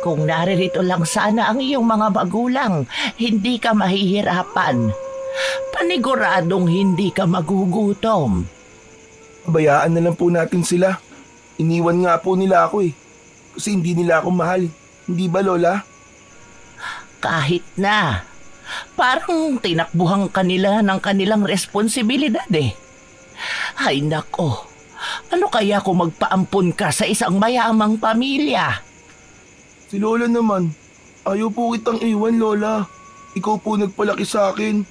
Kung naririto lang sana ang iyong mga magulang, hindi ka mahihirapan. Paniguradong hindi ka magugutom. Bayaan na lang po natin sila. Iniwan nga po nila ako eh. Kasi hindi nila ako mahal. Hindi ba, Lola? Kahit na. Parang tinakbuhan kanila ng kanilang responsibilidad eh. Ay nako, ano kaya kung magpaampon ka sa isang mayamang pamilya? Si Lola naman, ayaw po kitang iwan, Lola. Ikaw po nagpalaki sa akin.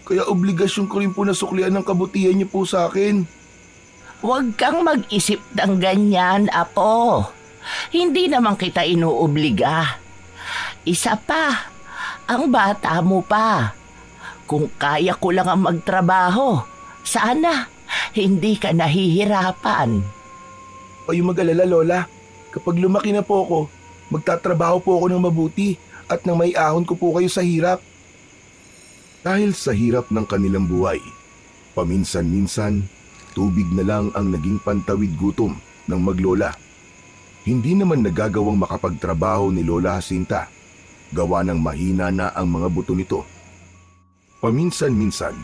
Kaya obligasyon ko rin po na suklian ang kabutihan niyo po sa akin. Huwag kang mag-isip ng ganyan, Apo. Hindi naman kita inuobliga. Isa pa, ang bata mo pa. Kung kaya ko lang ang magtrabaho, sana hindi ka nahihirapan. Kayo mag-alala, Lola. Kapag lumaki na po ako, magtatrabaho po ako ng mabuti at nang may ahon ko po kayo sa hirap. Dahil sa hirap ng kanilang buhay, paminsan-minsan, tubig na lang ang naging pantawid gutom ng maglola. Hindi naman nagagawang makapagtrabaho ni Lola Jacinta. Gawa ng mahina na ang mga buto nito. Paminsan-minsan,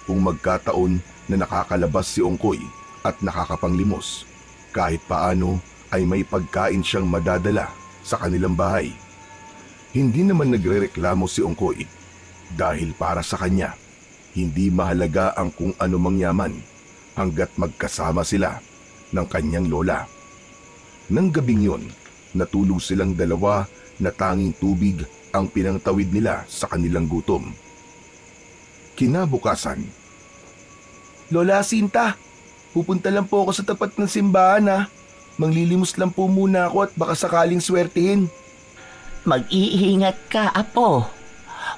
kung magkataon na nakakalabas si Ongkoy at nakakapanglimos, kahit paano ay may pagkain siyang madadala sa kanilang bahay. Hindi naman nagrereklamo si Ongkoy dahil para sa kanya, hindi mahalaga ang kung ano mang yaman hanggat magkasama sila ng kanyang lola. Nang gabing yun, natulog silang dalawa na tanging tubig ang pinangtawid nila sa kanilang gutom. Kinabukasan, Lola Jacinta, pupunta lang po ako sa tapat ng simbahan ha. Manglilimos lang po muna ako at baka sakaling swertihin. Mag-iingat ka, Apo.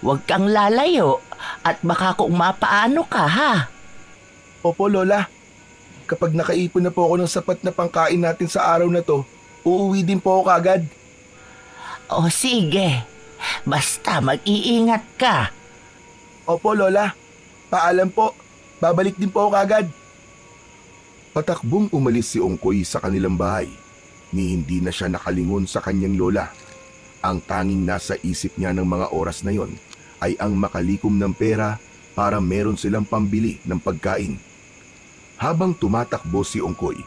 Huwag kang lalayo at baka kung mapaano ka, ha? Opo, Lola. Kapag nakaipon na po ako ng sapat na pangkain natin sa araw na to, uuwi din po ako kagad. O sige, basta mag-iingat ka. Opo, Lola. Paalam po. Babalik din po ako kagad. Patakbong umalis si Ongkoy sa kanilang bahay, ni hindi na siya nakalingon sa kanyang lola. Ang tanging nasa isip niya ng mga oras na yon ay ang makalikom ng pera para meron silang pambili ng pagkain. Habang tumatakbo si Ongkoy,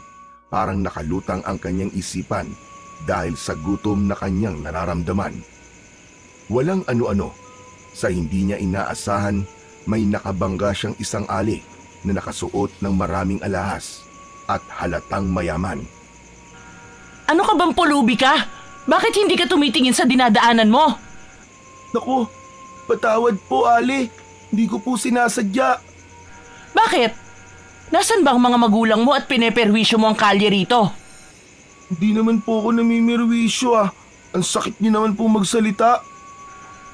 parang nakalutang ang kanyang isipan dahil sa gutom na kanyang nararamdaman. Walang ano-ano, sa hindi niya inaasahan, may nakabangga siyang isang ali na nakasuot ng maraming alahas at halatang mayaman. Ano ka bang pulubi ka? Bakit hindi ka tumitingin sa dinadaanan mo? Naku, patawad po, Ali. Hindi ko po sinasadya. Bakit? Nasaan ba ang mga magulang mo at pineperwisyo mo ang kalye rito? Hindi naman po ako namimirwisyo ah. Ang sakit niyo naman po magsalita.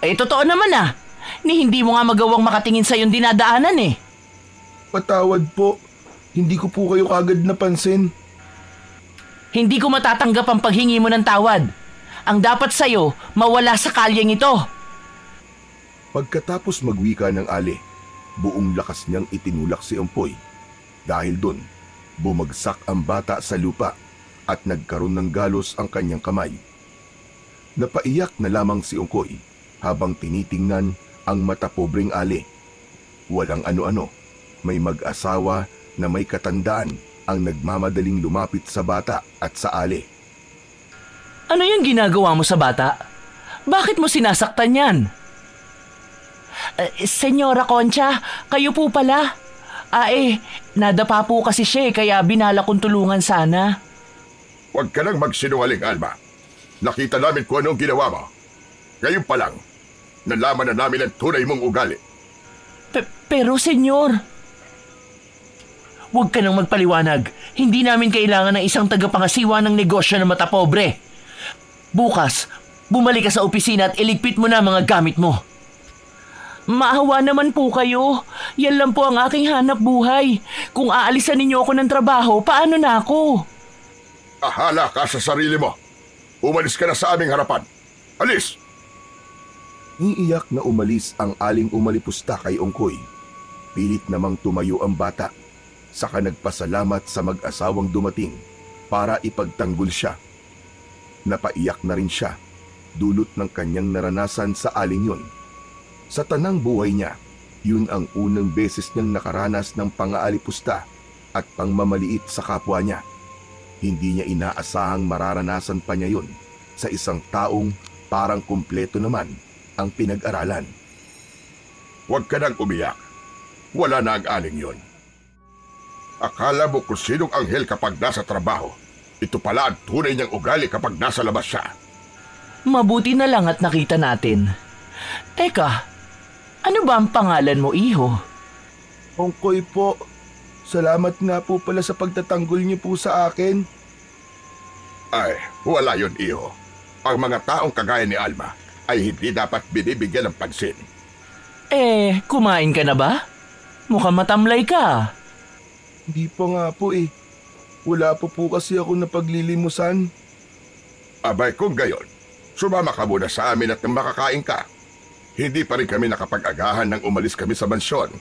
Totoo naman ah. Ni hindi mo nga magawang makatingin sa iyong dinadaanan eh. Patawad po. Hindi ko po kayo kagad napansin. Hindi ko matatanggap ang paghingi mo ng tawad. Ang dapat sa'yo, mawala sa kalyeng ito. Pagkatapos magwika ng Ali, buong lakas niyang itinulak si Ongkoy. Dahil dun, bumagsak ang bata sa lupa at nagkaroon ng galos ang kanyang kamay. Napaiyak na lamang si Ongkoy habang tinitingnan ang matapobreng Ali. Walang ano-ano, may mag-asawa na may katandaan ang nagmamadaling lumapit sa bata at sa Ali. Ano yung ginagawa mo sa bata? Bakit mo sinasaktan yan? Senyora Concha, kayo po pala. Nadapa po kasi siya kaya binala kong tulungan sana. Huwag ka nang magsinungaling, Alma. Nakita namin kung anong ginawa mo. Ngayon pa lang, nalaman na namin ang tunay mong ugali. Pero senyor, huwag ka nang magpaliwanag. Hindi namin kailangan ng isang tagapangasiwa ng negosyo ng matapobre. Bukas, bumalik ka sa opisina at iligpit mo na mga gamit mo. Maawa naman po kayo. Yan lang po ang aking hanap buhay. Kung aalisan ninyo ako ng trabaho, paano na ako? Ahala ka sa sarili mo. Umalis ka na sa aming harapan. Alis! Iiyak na umalis ang aling umalipusta kay Ongkoy. Pilit namang tumayo ang bata. Saka nagpasalamat sa mag-asawang dumating para ipagtanggol siya. Napaiyak na rin siya dulot ng kanyang naranasan sa aling yun. Sa tanang buhay niya, yun ang unang beses niyang nakaranas ng pangaalipusta at pangmamaliit sa kapwa niya. Hindi niya inaasahang mararanasan pa niya yun sa isang taong parang kumpleto naman ang pinag-aralan. Huwag ka nang umiyak. Wala na ang aling yun. Akala mo kung sinong anghel kapag nasa trabaho. Ito pala ang tunay niyang ugali kapag nasa labas siya. Mabuti na lang at nakita natin. Teka, ano ba ang pangalan mo, iho? Ongkoy po, salamat nga po pala sa pagtatanggol niyo po sa akin. Ay, wala yun, iho. Ang mga taong kagaya ni Alma ay hindi dapat binibigyan ng pansin. Kumain ka na ba? Mukhang matamlay ka. Hindi pa nga po eh. Wala po kasi ako napaglilimusan. Abay, kung gayon, sumama ka muna sa amin at makakain ka. Hindi pa rin kami nakapag-agahan nang umalis kami sa mansyon.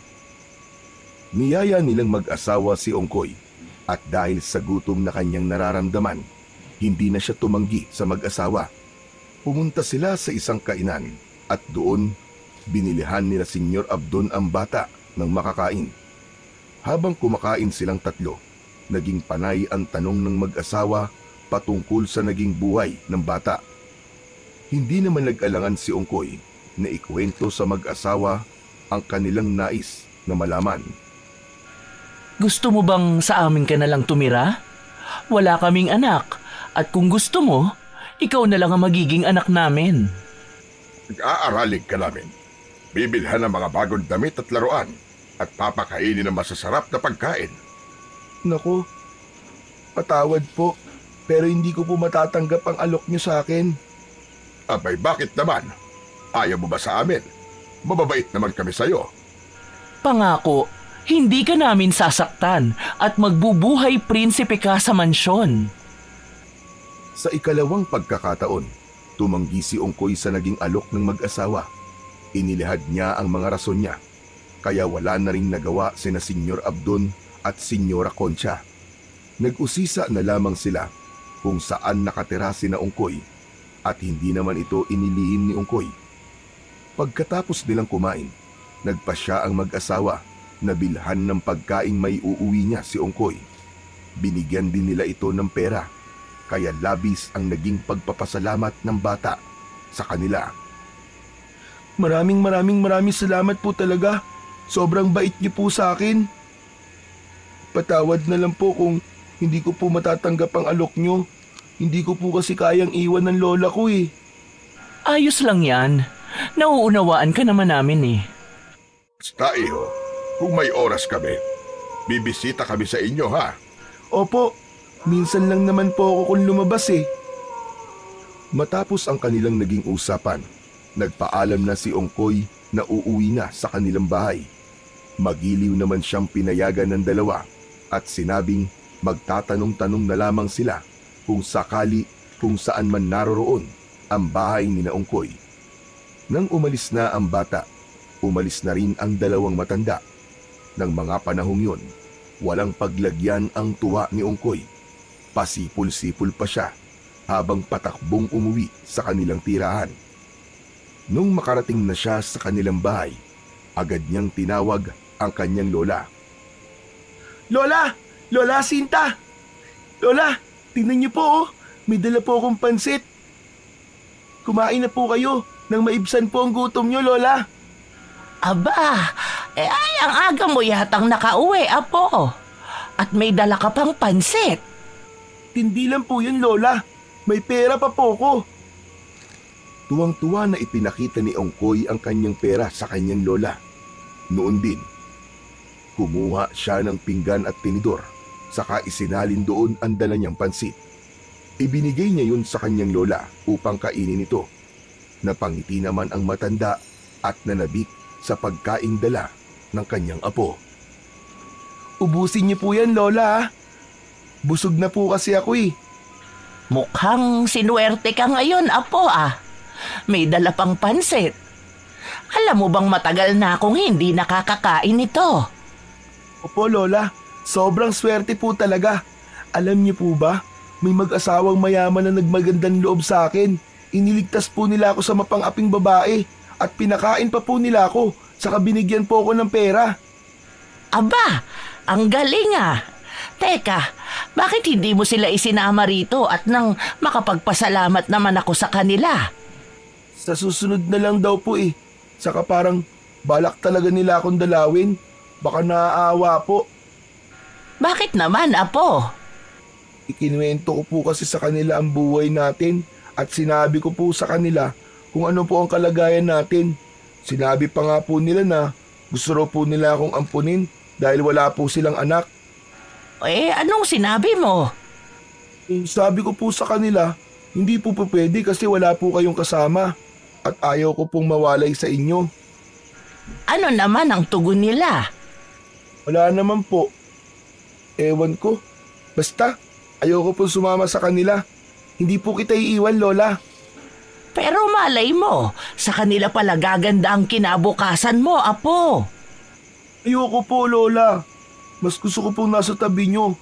Niyaya nilang mag-asawa si Ongkoy at dahil sa gutom na kanyang nararamdaman, hindi na siya tumanggi sa mag-asawa. Pumunta sila sa isang kainan at doon binilihan nila Senyor Abdon ang bata ng makakain. Habang kumakain silang tatlo, naging panay ang tanong ng mag-asawa patungkol sa naging buhay ng bata. Hindi naman nag-alangan si Ongkoy na ikwento sa mag-asawa ang kanilang nais na malaman. Gusto mo bang sa amin ka na lang tumira? Wala kaming anak at kung gusto mo, ikaw na lang ang magiging anak namin. Nag-aaralig ka namin. Bibilhan ng mga bagong damit at laruan at papakainin ng masasarap na pagkain. Naku, patawad po, pero hindi ko po matatanggap ang alok niyo sa akin. Abay, bakit naman? Ayaw mo ba sa amin? Mababait naman kami sa'yo. Pangako, hindi ka namin sasaktan at magbubuhay prinsipe ka sa mansyon. Sa ikalawang pagkakataon, tumanggi si Ongkoy sa naging alok ng mag-asawa. Inilahad niya ang mga rason niya, kaya wala na ring nagawa sina Senyor Abdon at Senyora Concha. Nag-usisa na lamang sila kung saan nakatira sina Ongkoy at hindi naman ito inilihim ni Ongkoy. Pagkatapos nilang kumain, nagpasya ang mag-asawa na bilhan ng pagkaing may uuwi niya si Ongkoy. Binigyan din nila ito ng pera, kaya labis ang naging pagpapasalamat ng bata sa kanila. Maraming salamat po talaga. Sobrang bait niyo po sa akin. Patawad na lang po kung hindi ko po matatanggap ang alok niyo. Hindi ko po kasi kayang iwan ng lola ko eh. Ayos lang yan. Nauunawaan ka naman namin eh. Basta, iho, kung may oras kami, bibisita kami sa inyo, ha? Opo, minsan lang naman po ako kung lumabas eh. Matapos ang kanilang naging usapan, nagpaalam na si Ongkoy na uuwi na sa kanilang bahay. Magiliw naman siyang pinayagan ng dalawa at sinabing magtatanong-tanong na lamang sila kung sakali kung saan man naroroon ang bahay ni Ongkoy. Nang umalis na ang bata, umalis na rin ang dalawang matanda. Nang mga panahong yun, walang paglagyan ang tuwa ni Ongkoy. Pasipul-sipul pa siya habang patakbong umuwi sa kanilang tirahan. Nung makarating na siya sa kanilang bahay, agad niyang tinawag ang kanyang lola. Lola! Lola Sinta! Lola! Tingnan niyo po oh! May dala po akong pansit. Kumain na po kayo nang maibsan po ang gutom niyo, Lola. Aba, ay ang aga mo yatang nakauwi, apo. At may dala ka pang pansit. Hindi lang po yun, Lola. May pera pa po ko. Tuwang-tuwa na ipinakita ni Ongkoy ang kanyang pera sa kanyang lola. Noon din, kumuha siya ng pinggan at tinidor, saka isinalin doon ang dala niyang pansit. Ibinigay niya yun sa kanyang lola upang kainin ito. Napangiti naman ang matanda at nanabik sa pagkaing dala ng kanyang apo. Ubusin niyo po yan, Lola. Busog na po kasi ako eh. Mukhang sinuwerte ka ngayon, apo ah. May dala pang pansit. Alam mo bang matagal na akong hindi nakakakain ito? Opo, Lola. Sobrang swerte po talaga. Alam niyo po ba, may mag-asawang mayaman na nagmagandang loob sa akin. Iniligtas po nila ako sa mapang-aping babae at pinakain pa po nila ako, saka binigyan po ako ng pera. Aba, ang galing ah. Teka, bakit hindi mo sila isinama rito at nang makapagpasalamat naman ako sa kanila? Sa susunod na lang daw po eh. Saka parang balak talaga nila akong dalawin. Baka naaawa po. Bakit naman, Apo? Ikinuwento ko po kasi sa kanila ang buhay natin at sinabi ko po sa kanila kung ano po ang kalagayan natin. Sinabi pa nga po nila na gusto raw po nila akong ampunin dahil wala po silang anak. Anong sinabi mo? Sabi ko po sa kanila, hindi po pwede kasi wala po kayong kasama at ayaw ko pong mawalay sa inyo. Ano naman ang tugon nila? Wala naman po. Ewan ko. Basta, ayoko pong sumama sa kanila. Hindi po kita iiwan, Lola. Pero malay mo, sa kanila pala gaganda ang kinabukasan mo, Apo. Ayoko po, Lola. Mas gusto ko pong nasa tabi nyo.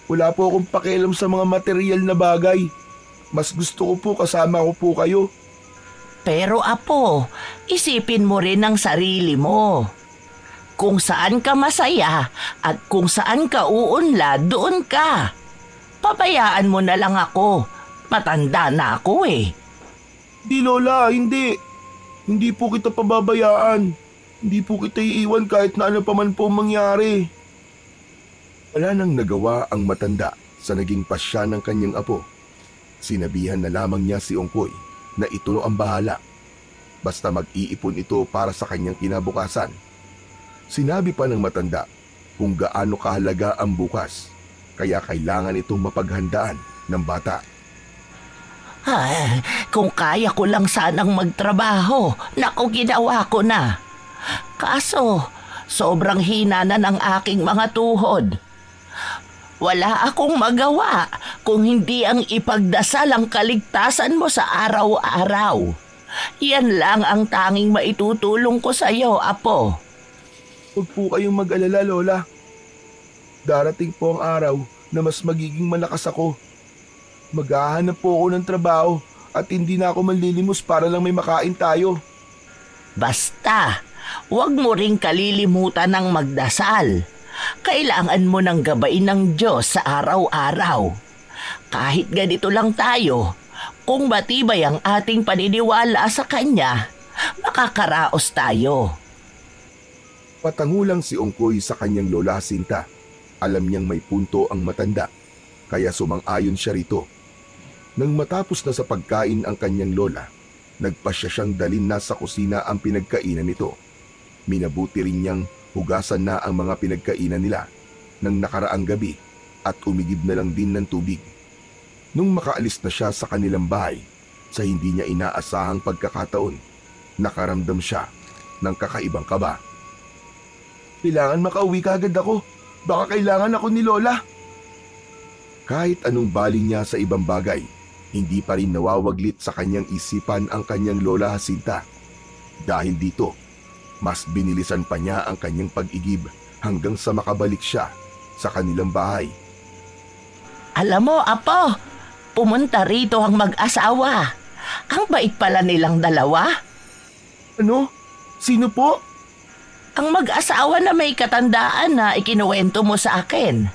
Wala po akong pakialam sa mga material na bagay. Mas gusto ko po kasama ko po kayo. Pero Apo, isipin mo rin ang sarili mo. Kung saan ka masaya at kung saan ka uunlad, doon ka. Pabayaan mo na lang ako. Matanda na ako eh. Hindi, Lola, hindi. Hindi po kita pababayaan. Hindi po kita iiwan kahit na ano pa man po mangyari. Wala nang nagawa ang matanda sa naging pasya ng kanyang apo. Sinabihan na lamang niya si Ongkoy na ito ang bahala. Basta mag-iipon ito para sa kanyang kinabukasan. Sinabi pa ng matanda kung gaano kahalaga ang bukas, kaya kailangan itong mapaghandaan ng bata. Kung kaya ko lang sanang magtrabaho, naku ginawa ko na. Kaso, sobrang hina na ng aking mga tuhod. Wala akong magawa kung hindi ang ipagdasal ang kaligtasan mo sa araw-araw. Yan lang ang tanging maitutulong ko sa iyo, Apo. Huwag po kayong mag-alala, Lola. Darating po ang araw na mas magiging malakas ako. Maghahanap po ako ng trabaho at hindi na ako manlilimos para lang may makain tayo. Basta, huwag mo ring kalilimutan ng magdasal. Kailangan mo ng gabain ng Diyos sa araw-araw. Kahit ganito lang tayo, kung matibay ang ating paniniwala sa Kanya, makakaraos tayo. Patangulang si Ongkoy sa kanyang lola Sinta. Alam niyang may punto ang matanda, kaya sumang-ayon siya rito. Nang matapos na sa pagkain ang kanyang lola, nagpasya siyang dalhin na sa kusina ang pinagkainan nito. Minabuti rin niyang hugasan na ang mga pinagkainan nila ng nakaraang gabi at umigib na lang din ng tubig. Nung makaalis na siya sa kanilang bahay, sa hindi niya inaasahang pagkakataon, nakaramdam siya ng kakaibang kaba. Kailangan makauwi kagad ako. Baka kailangan ako ni Lola. Kahit anong baling niya sa ibang bagay, hindi pa rin nawawaglit sa kanyang isipan ang kanyang Lola Jacinta. Dahil dito, mas binilisan pa niya ang kanyang pag-igib hanggang sa makabalik siya sa kanilang bahay. Alam mo, Apo, pumunta rito ang mag-asawa. Ang bait pala nilang dalawa. Ano? Sino po? Ang mag-asawa na may katandaan na ikinuwento mo sa akin.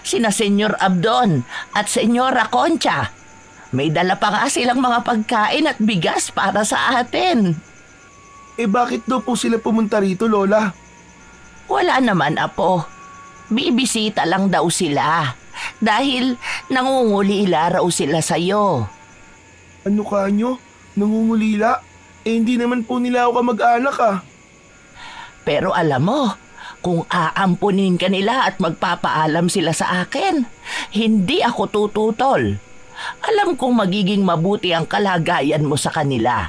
Sina Senyor Abdon at Senyora Concha. May dala pa nga silang mga pagkain at bigas para sa atin. Bakit daw po sila pumunta rito, Lola? Wala naman, Apo. Bibisita lang daw sila. Dahil nangungulila raw sila sa'yo. Ano kanyo? Nangungulila? Hindi naman po nila ako kamag-anak ah. Pero alam mo, kung aampunin ka nila at magpapaalam sila sa akin, hindi ako tututol. Alam kong magiging mabuti ang kalagayan mo sa kanila.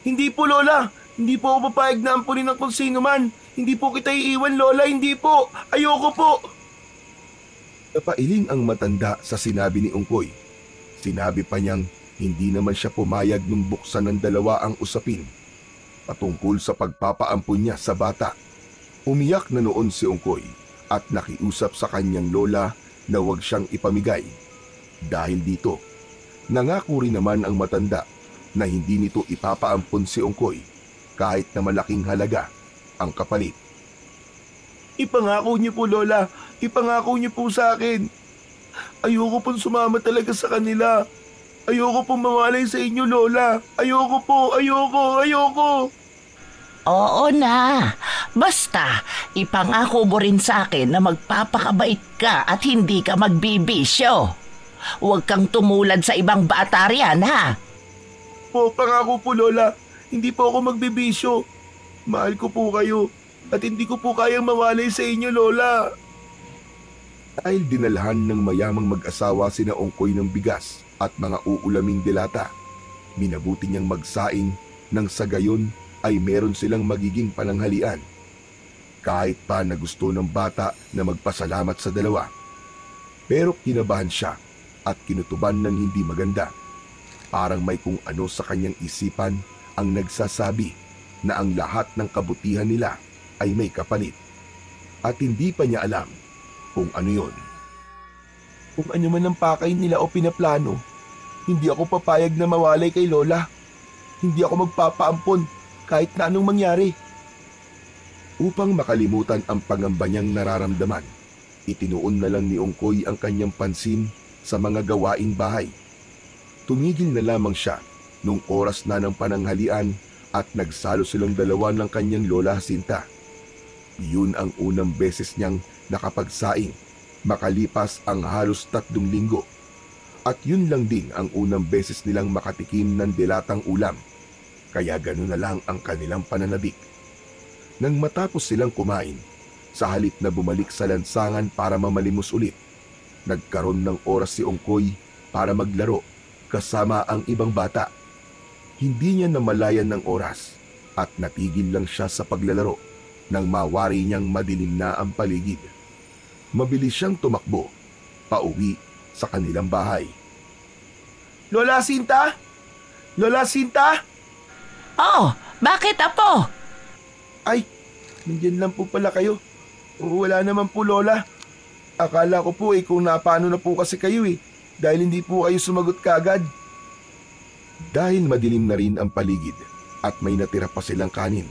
Hindi po, Lola. Hindi po ako papayag na ampunin ng kung sino man. Hindi po kita iiwan, Lola. Hindi po. Ayoko po. Napailing ang matanda sa sinabi ni Ongkoy. Sinabi pa niyang hindi naman siya pumayag nung buksan ng dalawa ang usapin patungkol sa pagpapaampun niya sa bata. Umiyak na noon si Ongkoy at nakiusap sa kanyang lola na huwag siyang ipamigay. Dahil dito, Nangako rin naman ang matanda na hindi nito ipapaampon si Ongkoy kahit na malaking halaga ang kapalit. Ipangako niyo po, Lola. Ipangako niyo po sa akin. Ayoko pong sumama talaga sa kanila. Ayoko pong mawalay sa inyo, Lola. Ayoko po, ayoko. Oo na. Basta, ipangako mo rin sa akin na magpapakabait ka at hindi ka magbibisyo. Huwag kang tumulad sa ibang bata riyan, ha? Po, pangako po, Lola. Hindi po ako magbibisyo. Mahal ko po kayo at hindi ko po kayang mawalay sa inyo, Lola. Dahil dinalhan ng mayamang mag-asawa sina Ongkoy ng bigas at mga uulaming dilata, minabuti niyang magsaing nang sa gayon ay meron silang magiging pananghalian. Kahit pa na gusto ng bata na magpasalamat sa dalawa. Pero kinabahan siya at kinutuban ng hindi maganda. Parang may kung ano sa kanyang isipan ang nagsasabi na ang lahat ng kabutihan nila ay may kapalit. At hindi pa niya alam kung ano yon. Kung ano man ang pakay nila o pinaplano, hindi ako papayag na mawalay kay Lola. Hindi ako magpapaampon kahit na anong mangyari. Upang makalimutan ang pangamba niyang nararamdaman, itinuon na lang ni Ongkoy ang kanyang pansin sa mga gawaing bahay. Tumigil na lamang siya nung oras na ng pananghalian at nagsalo silang dalawa ng kanyang lola Jacinta. Yun ang unang beses niyang nakapagsaing makalipas ang halos 3 linggo. At yun lang din ang unang beses nilang makatikim ng dilatang ulam. Kaya gano'n na lang ang kanilang pananabik. Nang matapos silang kumain, sa halip na bumalik sa lansangan para mamalimos ulit, nagkaroon ng oras si Ongkoy para maglaro kasama ang ibang bata. Hindi niya namalayan ng oras at natigil lang siya sa paglalaro nang mawari niyang madilim na ang paligid. Mabilis siyang tumakbo, pauwi sa kanilang bahay. Lola Jacinta? Lola Jacinta? Oh, bakit, apo? Ay, nandiyan lang po pala kayo. Wala naman po, Lola. Akala ko po kung napaano na po kasi kayo dahil hindi po kayo sumagot kaagad. Dahil madilim na rin ang paligid at may natira pa silang kanin,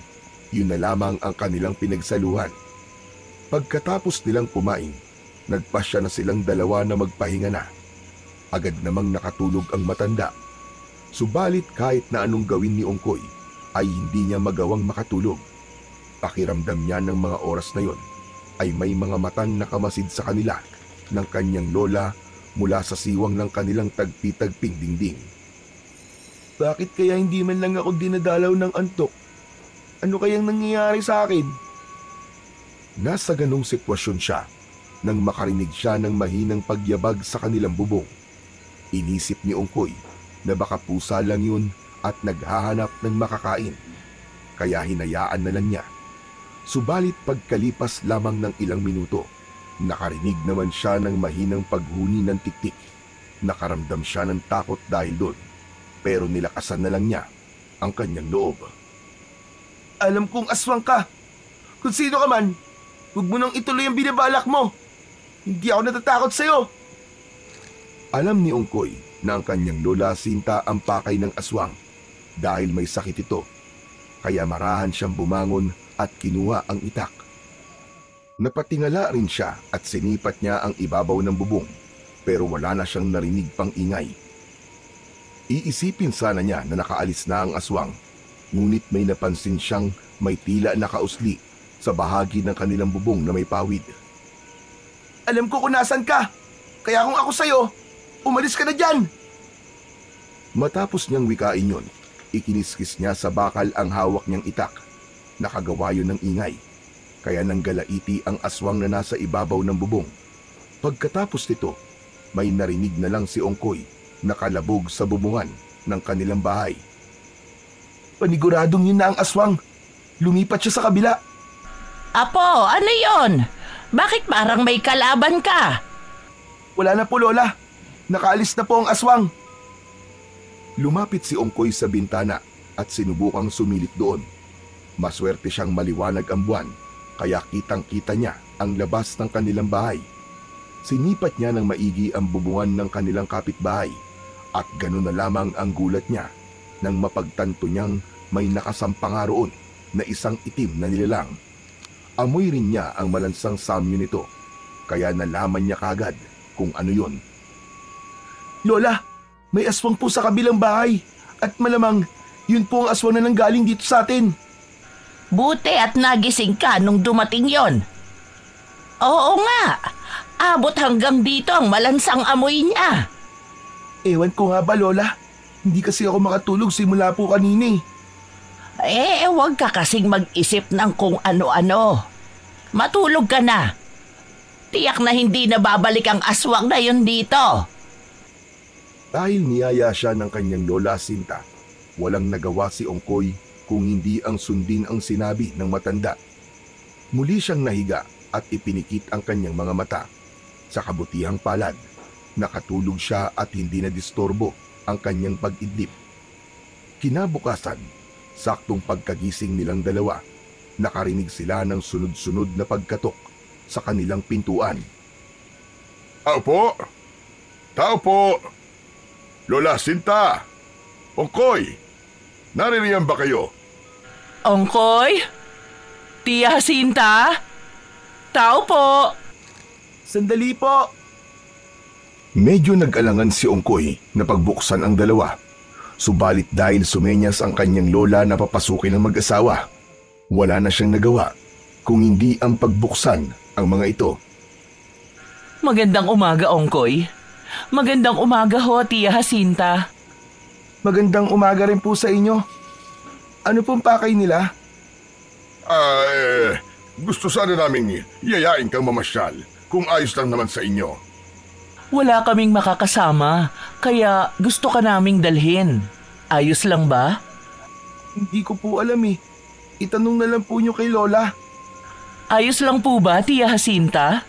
yun na lamang ang kanilang pinagsaluhan. Pagkatapos nilang kumain, nagpasya na silang dalawa na magpahinga na. Agad namang nakatulog ang matanda. Subalit kahit na anong gawin ni Ongkoy, ay hindi niya magawang makatulog. Pakiramdam niya ng mga oras na yon ay may mga matang nakamasid sa kanila ng kanyang lola mula sa siwang ng kanilang tagpi-tagping dingding. Bakit kaya hindi man lang ako dinadalaw ng antok? Ano kayang nangyayari sa akin? Nasa ganong sitwasyon siya nang makarinig siya ng mahinang pagyabag sa kanilang bubong. Inisip ni Ongkoy na baka pusa lang yun at naghahanap ng makakain. Kaya hinayaan na lang niya. Subalit pagkalipas lamang ng ilang minuto, nakarinig naman siya ng mahinang paghuni ng tiktik. Nakaramdam siya ng takot dahil doon, pero nilakasan na lang niya ang kanyang loob. Alam kong aswang ka. Kung sino ka man, huwag mo nang ituloy ang binabalak mo. Hindi ako natatakot sa'yo. Alam ni Ongkoy na ang kanyang lola Jacinta ang pakay ng aswang dahil may sakit ito. Kaya marahan siyang bumangon at kinuha ang itak. Napatingala rin siya at sinipat niya ang ibabaw ng bubong pero wala na siyang narinig pang ingay. Iisipin sana niya na nakaalis na ang aswang, ngunit may napansin siyang may tila nakausli sa bahagi ng kanilang bubong na may pawid. Alam ko kung nasan ka, kaya kung ako sa'yo, umalis ka na dyan! Matapos niyang wikain yun, ikiniskis niya sa bakal ang hawak niyang itak. Nakagawa yun ng ingay, kaya nanggalaiti ang aswang na nasa ibabaw ng bubong. Pagkatapos nito, may narinig na lang si Ongkoy na kalabog sa bubungan ng kanilang bahay. Paniguradong yun na ang aswang. Lumipat siya sa kabila. Apo, ano yon? Bakit parang may kalaban ka? Wala na po, Lola. Nakaalis na po ang aswang. Lumapit si Ongkoy sa bintana at sinubukang sumilip doon. Maswerte siyang maliwanag ang buwan, kaya kitang-kita niya ang labas ng kanilang bahay. Sinipat niya ng maigi ang bubungan ng kanilang kapitbahay At gano'n na lamang ang gulat niya nang mapagtanto niyang may nakasampang roon na isang itim na nilalang. Amoy rin niya ang malansang samyo nito, kaya nalaman niya kagad kung ano yun. Lola, may aswang po sa kabilang bahay at malamang yun po ang aswang na nanggaling dito sa atin. Buti at nagising ka nung dumating yon. Oo nga, abot hanggang dito ang malansang amoy niya. Ewan ko nga ba, Lola? Hindi kasi ako makatulog simula po kanina eh. Huwag ka kasing mag-isip ng kung ano-ano. Matulog ka na. Tiyak na hindi na babalik ang aswang na yun dito. Dahil niyaya siya ng kanyang Lola Sinta, walang nagawa si Ongkoy kung hindi ang sundin ang sinabi ng matanda. Muli siyang nahiga at ipinikit ang kanyang mga mata. Sa kabutihang palad, nakatulog siya at hindi na disturbo ang kanyang pag-idlip. Kinabukasan, saktong pagkagising nilang dalawa, nakarinig sila ng sunod-sunod na pagkatok sa kanilang pintuan. Tao po! Tao po! Lola Sinta! Ongkoy! Naririyan ba kayo? Ongkoy? Tia Jacinta? Tao po! Sandali po! Medyo nag-alangan si Ongkoy na pagbuksan ang dalawa. Subalit dahil sumenyas ang kanyang lola na papasukin ng mag-asawa, wala na siyang nagawa kung hindi ang pagbuksan ang mga ito. Magandang umaga, Ongkoy. Magandang umaga ho, Tia Jacinta. Magandang umaga rin po sa inyo. Ano pong pakay nila? Gusto sana naming yayain kang mamasyal kung ayos lang naman sa inyo. Wala kaming makakasama, kaya gusto ka naming dalhin. Ayos lang ba? Hindi ko po alam eh. Itanong na lang po nyo kay Lola. Ayos lang po ba, Tia Jacinta?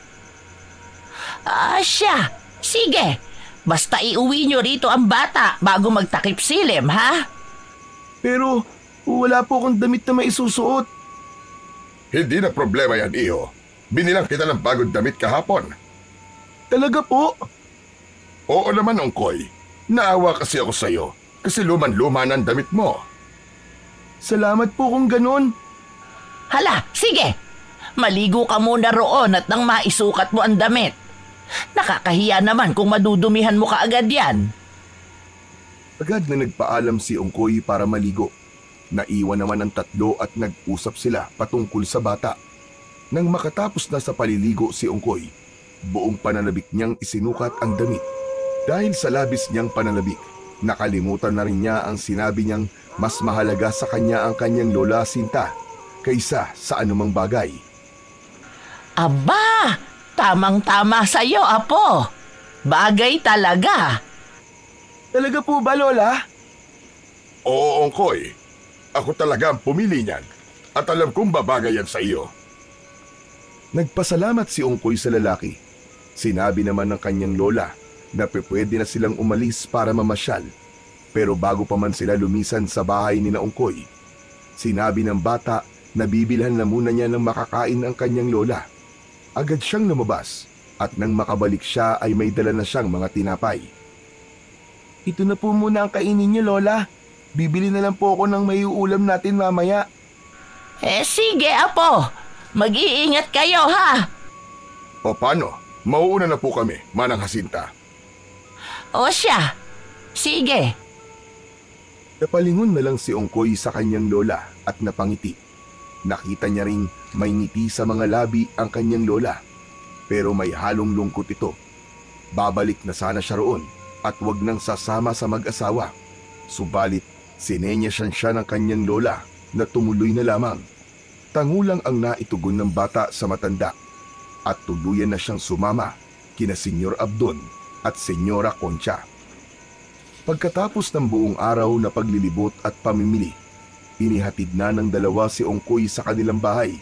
Siya, sige. Basta iuwi nyo rito ang bata bago magtakip silim, ha? Pero wala po akong damit na maisusuot. Hindi na problema yan, iho. Binilang kita ng bagong damit kahapon. Talaga po? Oo naman, Ongkoy. Naawa kasi ako sa'yo kasi luman-luma ng damit mo. Salamat po kung ganun. Hala, sige. Maligo ka muna roon at nang maisukat mo ang damit. Nakakahiya naman kung madudumihan mo kaagad yan. Agad na nagpaalam si Ongkoy para maligo. Naiwan naman ang tatlo at nag-usap sila patungkol sa bata. Nang makatapos na sa paliligo si Ongkoy, buong pananabik niyang isinukat ang damit. Dahil sa labis niyang pananabik, nakalimutan na rin niya ang sinabi niyang mas mahalaga sa kanya ang kanyang Lola Sinta kaysa sa anumang bagay. Aba, tamang-tama sa'yo, Apo. Bagay talaga. Talaga po ba, Lola? Oo, Ongkoy. Ako talaga ang pumili niyan at alam kong babagay yan sa iyo. Nagpasalamat si Ongkoy sa lalaki. Sinabi naman ng kanyang lola na pwede na silang umalis para mamasyal. Pero bago pa man sila lumisan sa bahay ni Ongkoy, sinabi ng bata na bibilhan na muna niya ng makakain ang kanyang lola. Agad siyang lumabas at nang makabalik siya ay may dala na siyang mga tinapay. Ito na po muna ang kainin niyo, Lola. Bibili na lang po ako ng may uulam natin mamaya. Sige, Apo. Mag-iingat kayo, ha? O paano? Mauuna na po kami, Manang Jacinta. O siya. Sige. Napalingon na lang si Ongkoy sa kanyang lola at napangiti. Nakita niya ring may ngiti sa mga labi ang kanyang lola, pero may halong lungkot ito. Babalik na sana siya roon at wag nang sasama sa mag-asawa. Subalit, sinenyasan siya ng kanyang lola na tumuloy na lamang. Tangulang ang naitugon ng bata sa matanda at tuluyan na siyang sumama kina Senyor Abdon at Senyora Concha. Pagkatapos ng buong araw na paglilibot at pamimili, inihatid na ng dalawa si Ongkoy sa kanilang bahay.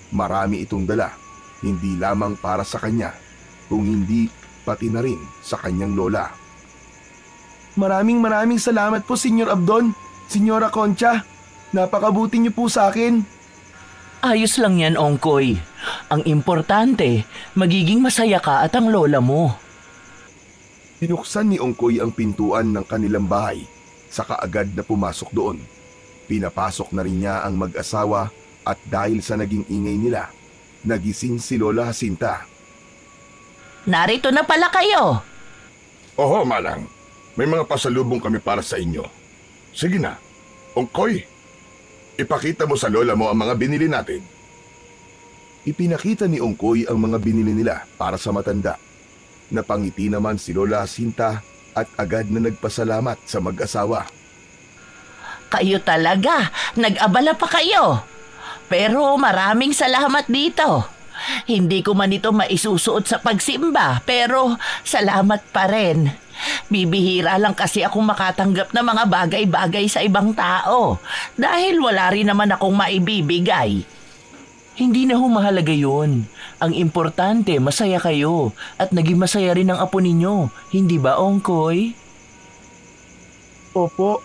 Marami itong dala, hindi lamang para sa kanya, kung hindi pati na rin sa kanyang lola. Maraming salamat po, Senyor Abdon, Senyora Concha. Napakabuti niyo po sa akin. Ayos lang yan, Ongkoy. Ang importante, magiging masaya ka at ang lola mo. Binuksan ni Ongkoy ang pintuan ng kanilang bahay, saka agad na pumasok doon. Pinapasok na rin niya ang mag-asawa at dahil sa naging ingay nila, nagising si Lola Jacinta. Narito na pala kayo. Oho, Manang. May mga pasalubong kami para sa inyo. Sige na, Ongkoy. Ipakita mo sa lola mo ang mga binili natin. Ipinakita ni Ongkoy ang mga binili nila para sa matanda. Napangiti naman si Lola Jacinta at agad na nagpasalamat sa mag-asawa. Kayo talaga, nag-abala pa kayo. Pero maraming salamat dito. Hindi ko man ito maisusuot sa pagsimba, pero salamat pa rin. Bibihira lang kasi akong makatanggap ng mga bagay-bagay sa ibang tao dahil wala rin naman akong maibibigay. Hindi na ho mahalaga yun. Ang importante, masaya kayo at naging masaya rin ang apo ninyo. Hindi ba, Ongkoy? Opo.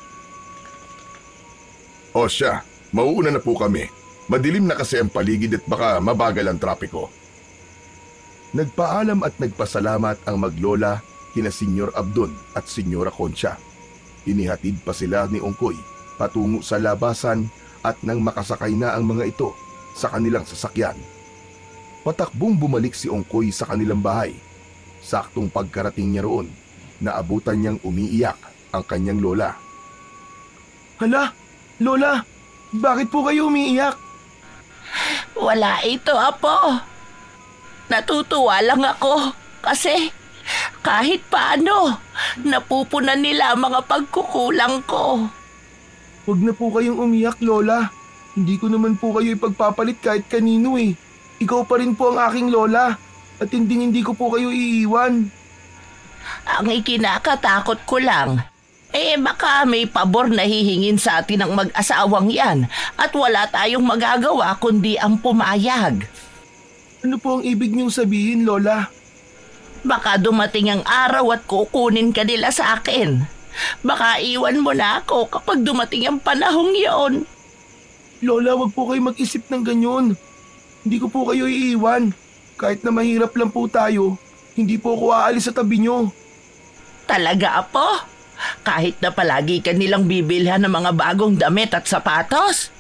O siya, mauuna na po kami. Madilim na kasi ang paligid at baka mabagal ang trapiko. Nagpaalam at nagpasalamat ang maglola kina Senyor Abdon at Senyora Concha. Inihatid pa sila ni Ongkoy patungo sa labasan at nang makasakay na ang mga ito sa kanilang sasakyan. Patakbong bumalik si Ongkoy sa kanilang bahay. Saktong pagkarating niya roon, naabutan niyang umiiyak ang kanyang lola. Hala, Lola, bakit po kayo umiiyak? Wala ito, apo. Natutuwa lang ako kasi kahit paano, napupunan nila ang mga pagkukulang ko. Huwag na po kayong umiyak, Lola. Hindi ko naman po kayo ipagpapalit kahit kanino eh. Ikaw pa rin po ang aking lola at hindi ko po kayo iiwan. Ang ikinakatakot ko lang, baka may pabor na hihingin sa atin ng mag-asawang yan at wala tayong magagawa kundi ang pumayag. Ano po ang ibig niyong sabihin, Lola? Baka dumating ang araw at kukunin ka nila sa akin. Baka iwan mo na ako kapag dumating ang panahong iyon. Lola, wag po kayo mag-isip ng ganyan. Hindi ko po kayo iiwan. Kahit na mahirap lang po tayo, hindi po ako aalis sa tabi niyo. Talaga, apo? Kahit na palagi ka nilang bibilhan ng mga bagong damit at sapatos?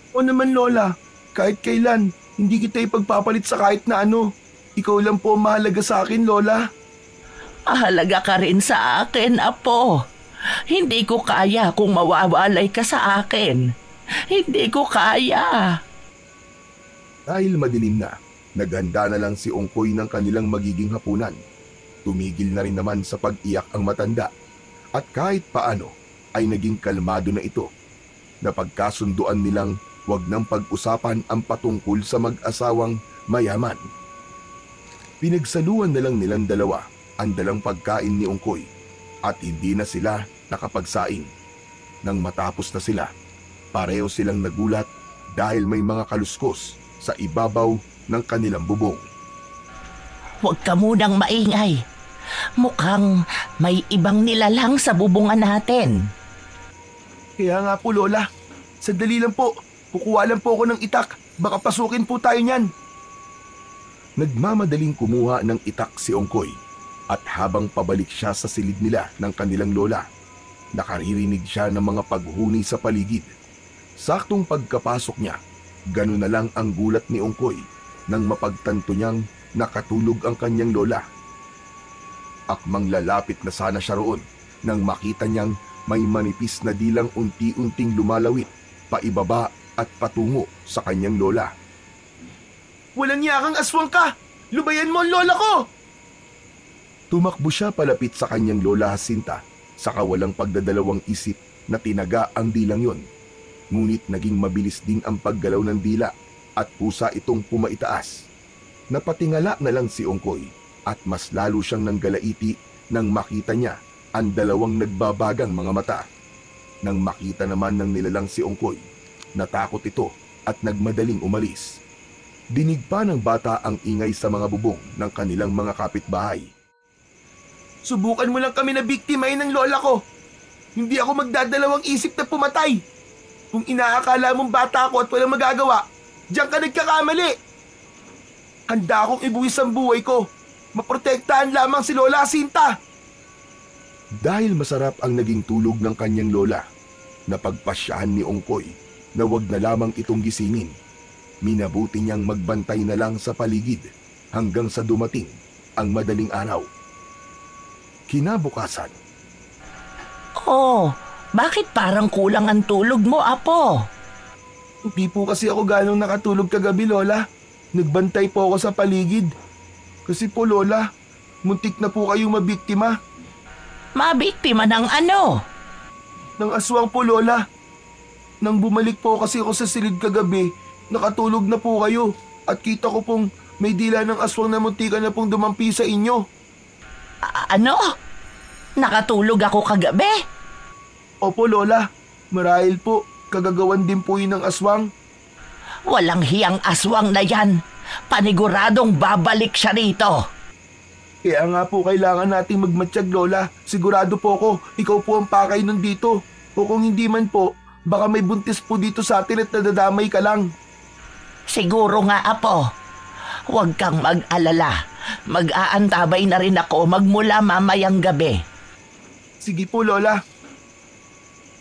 O naman, Lola, kahit kailan, hindi kita ipagpapalit sa kahit na ano. Ikaw lang po ang mahalaga sa akin, Lola. Mahalaga ka rin sa akin, apo. Hindi ko kaya kung mawawalay ka sa akin. Hindi ko kaya. Dahil madilim na, naghanda na lang si Ongkoy ng kanilang magiging hapunan. Tumigil na rin naman sa pag-iyak ang matanda. At kahit paano ay naging kalmado na ito. Napagkasunduan nilang wag nang pag-usapan ang patungkol sa mag-asawang mayaman. Pinagsaluan na lang nilang dalawa ang dalang pagkain ni Ongkoy at hindi na sila nakapagsaing. Nang matapos na sila, pareho silang nagulat dahil may mga kaluskos sa ibabaw ng kanilang bubong. Huwag ka munang maingay. Mukhang may ibang nilalang sa bubungan natin. Kaya nga po, Lola. Sandali lang po. Kukuha lang po ako ng itak. Baka pasukin po tayo niyan. Nagmamadaling kumuha ng itak si Ongkoy at habang pabalik siya sa silid nila ng kanilang lola, nakaririnig siya ng mga paghuni sa paligid. Saktong pagkapasok niya, gano'n na lang ang gulat ni Ongkoy nang mapagtanto niyang nakatulog ang kanyang lola. Akmang lalapit na sana siya roon nang makita niyang may manipis na dilang unti-unting lumalawit paibaba at patungo sa kanyang lola. Walang yakang aswang ka! Lubayan mo ang lola ko! Tumakbo siya palapit sa kanyang lola Jacinta sa kawalang pagdadalawang isip na tinaga ang dilang yon. Ngunit naging mabilis din ang paggalaw ng dila at pusa itong pumaitaas. Napatingala na lang si Ongkoy at mas lalo siyang nanggalaiti nang makita niya ang dalawang nagbabagang mga mata. Nang makita naman ng nilalang si Ongkoy, natakot ito at nagmadaling umalis. Dinig pa ng bata ang ingay sa mga bubong ng kanilang mga kapitbahay. Subukan mo lang kami na biktimahin ng lola ko. Hindi ako magdadalawang isip na pumatay. Kung inaakala mong bata ako at walang magagawa, diyan ka nagkakamali. Handa akong ibuwis ang buhay ko. Maprotektahan lamang si Lola Jacinta. Dahil masarap ang naging tulog ng kanyang lola, napagpasyahan ni Ongkoy na wag na lamang itong gisingin. Minabuti niyang magbantay na lang sa paligid hanggang sa dumating ang madaling araw. Kinabukasan, Oh, bakit parang kulang ang tulog mo, Apo? hindi po kasi ako ganong nakatulog kagabi, Lola. Nagbantay po ako sa paligid. Kasi po, Lola, muntik na po kayong mabiktima Mabiktima ng ano? ng aswang po, Lola. Nang bumalik po kasi ako sa silid kagabi, nakatulog na po kayo at kita ko pong may dila ng aswang na muntikan na pong dumampi sa inyo. Ano? Nakatulog ako kagabi? Opo, Lola. Marahil po, kagagawan din po yun ng aswang. Walang hiyang aswang na yan. Paniguradong babalik siya rito. Kaya nga po kailangan nating magmatsyag, Lola. Sigurado po ako, ikaw po ang pakay nun dito. O kung hindi man po, baka may buntis po dito sa atin at nadadamay ka lang. Siguro nga, Apo. Huwag kang mag-alala. Mag-aantabay na rin ako magmula mamayang gabi. Sige po, Lola.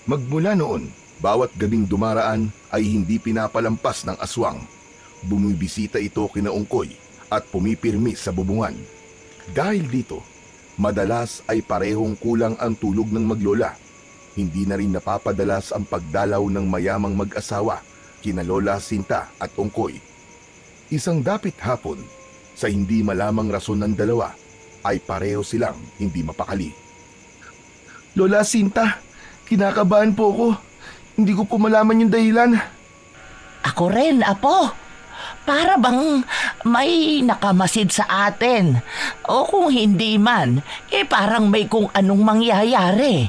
Magmula noon, bawat gabing dumaraan ay hindi pinapalampas ng aswang. Bumibisita ito kina Ongkoy at pumipirmi sa bubungan. Dahil dito, madalas ay parehong kulang ang tulog ng maglola. Hindi na rin napapadalas ang pagdalaw ng mayamang mag-asawa kina Lola Sinta at Ongkoy. Isang dapit hapon, sa hindi malamang rason ng dalawa, ay pareho silang hindi mapakali. Lola Sinta, kinakabahan po ako. Hindi ko po malaman yung dahilan. Ako rin, Apo. Para bang may nakamasid sa atin. O kung hindi man, parang may kung anong mangyayari.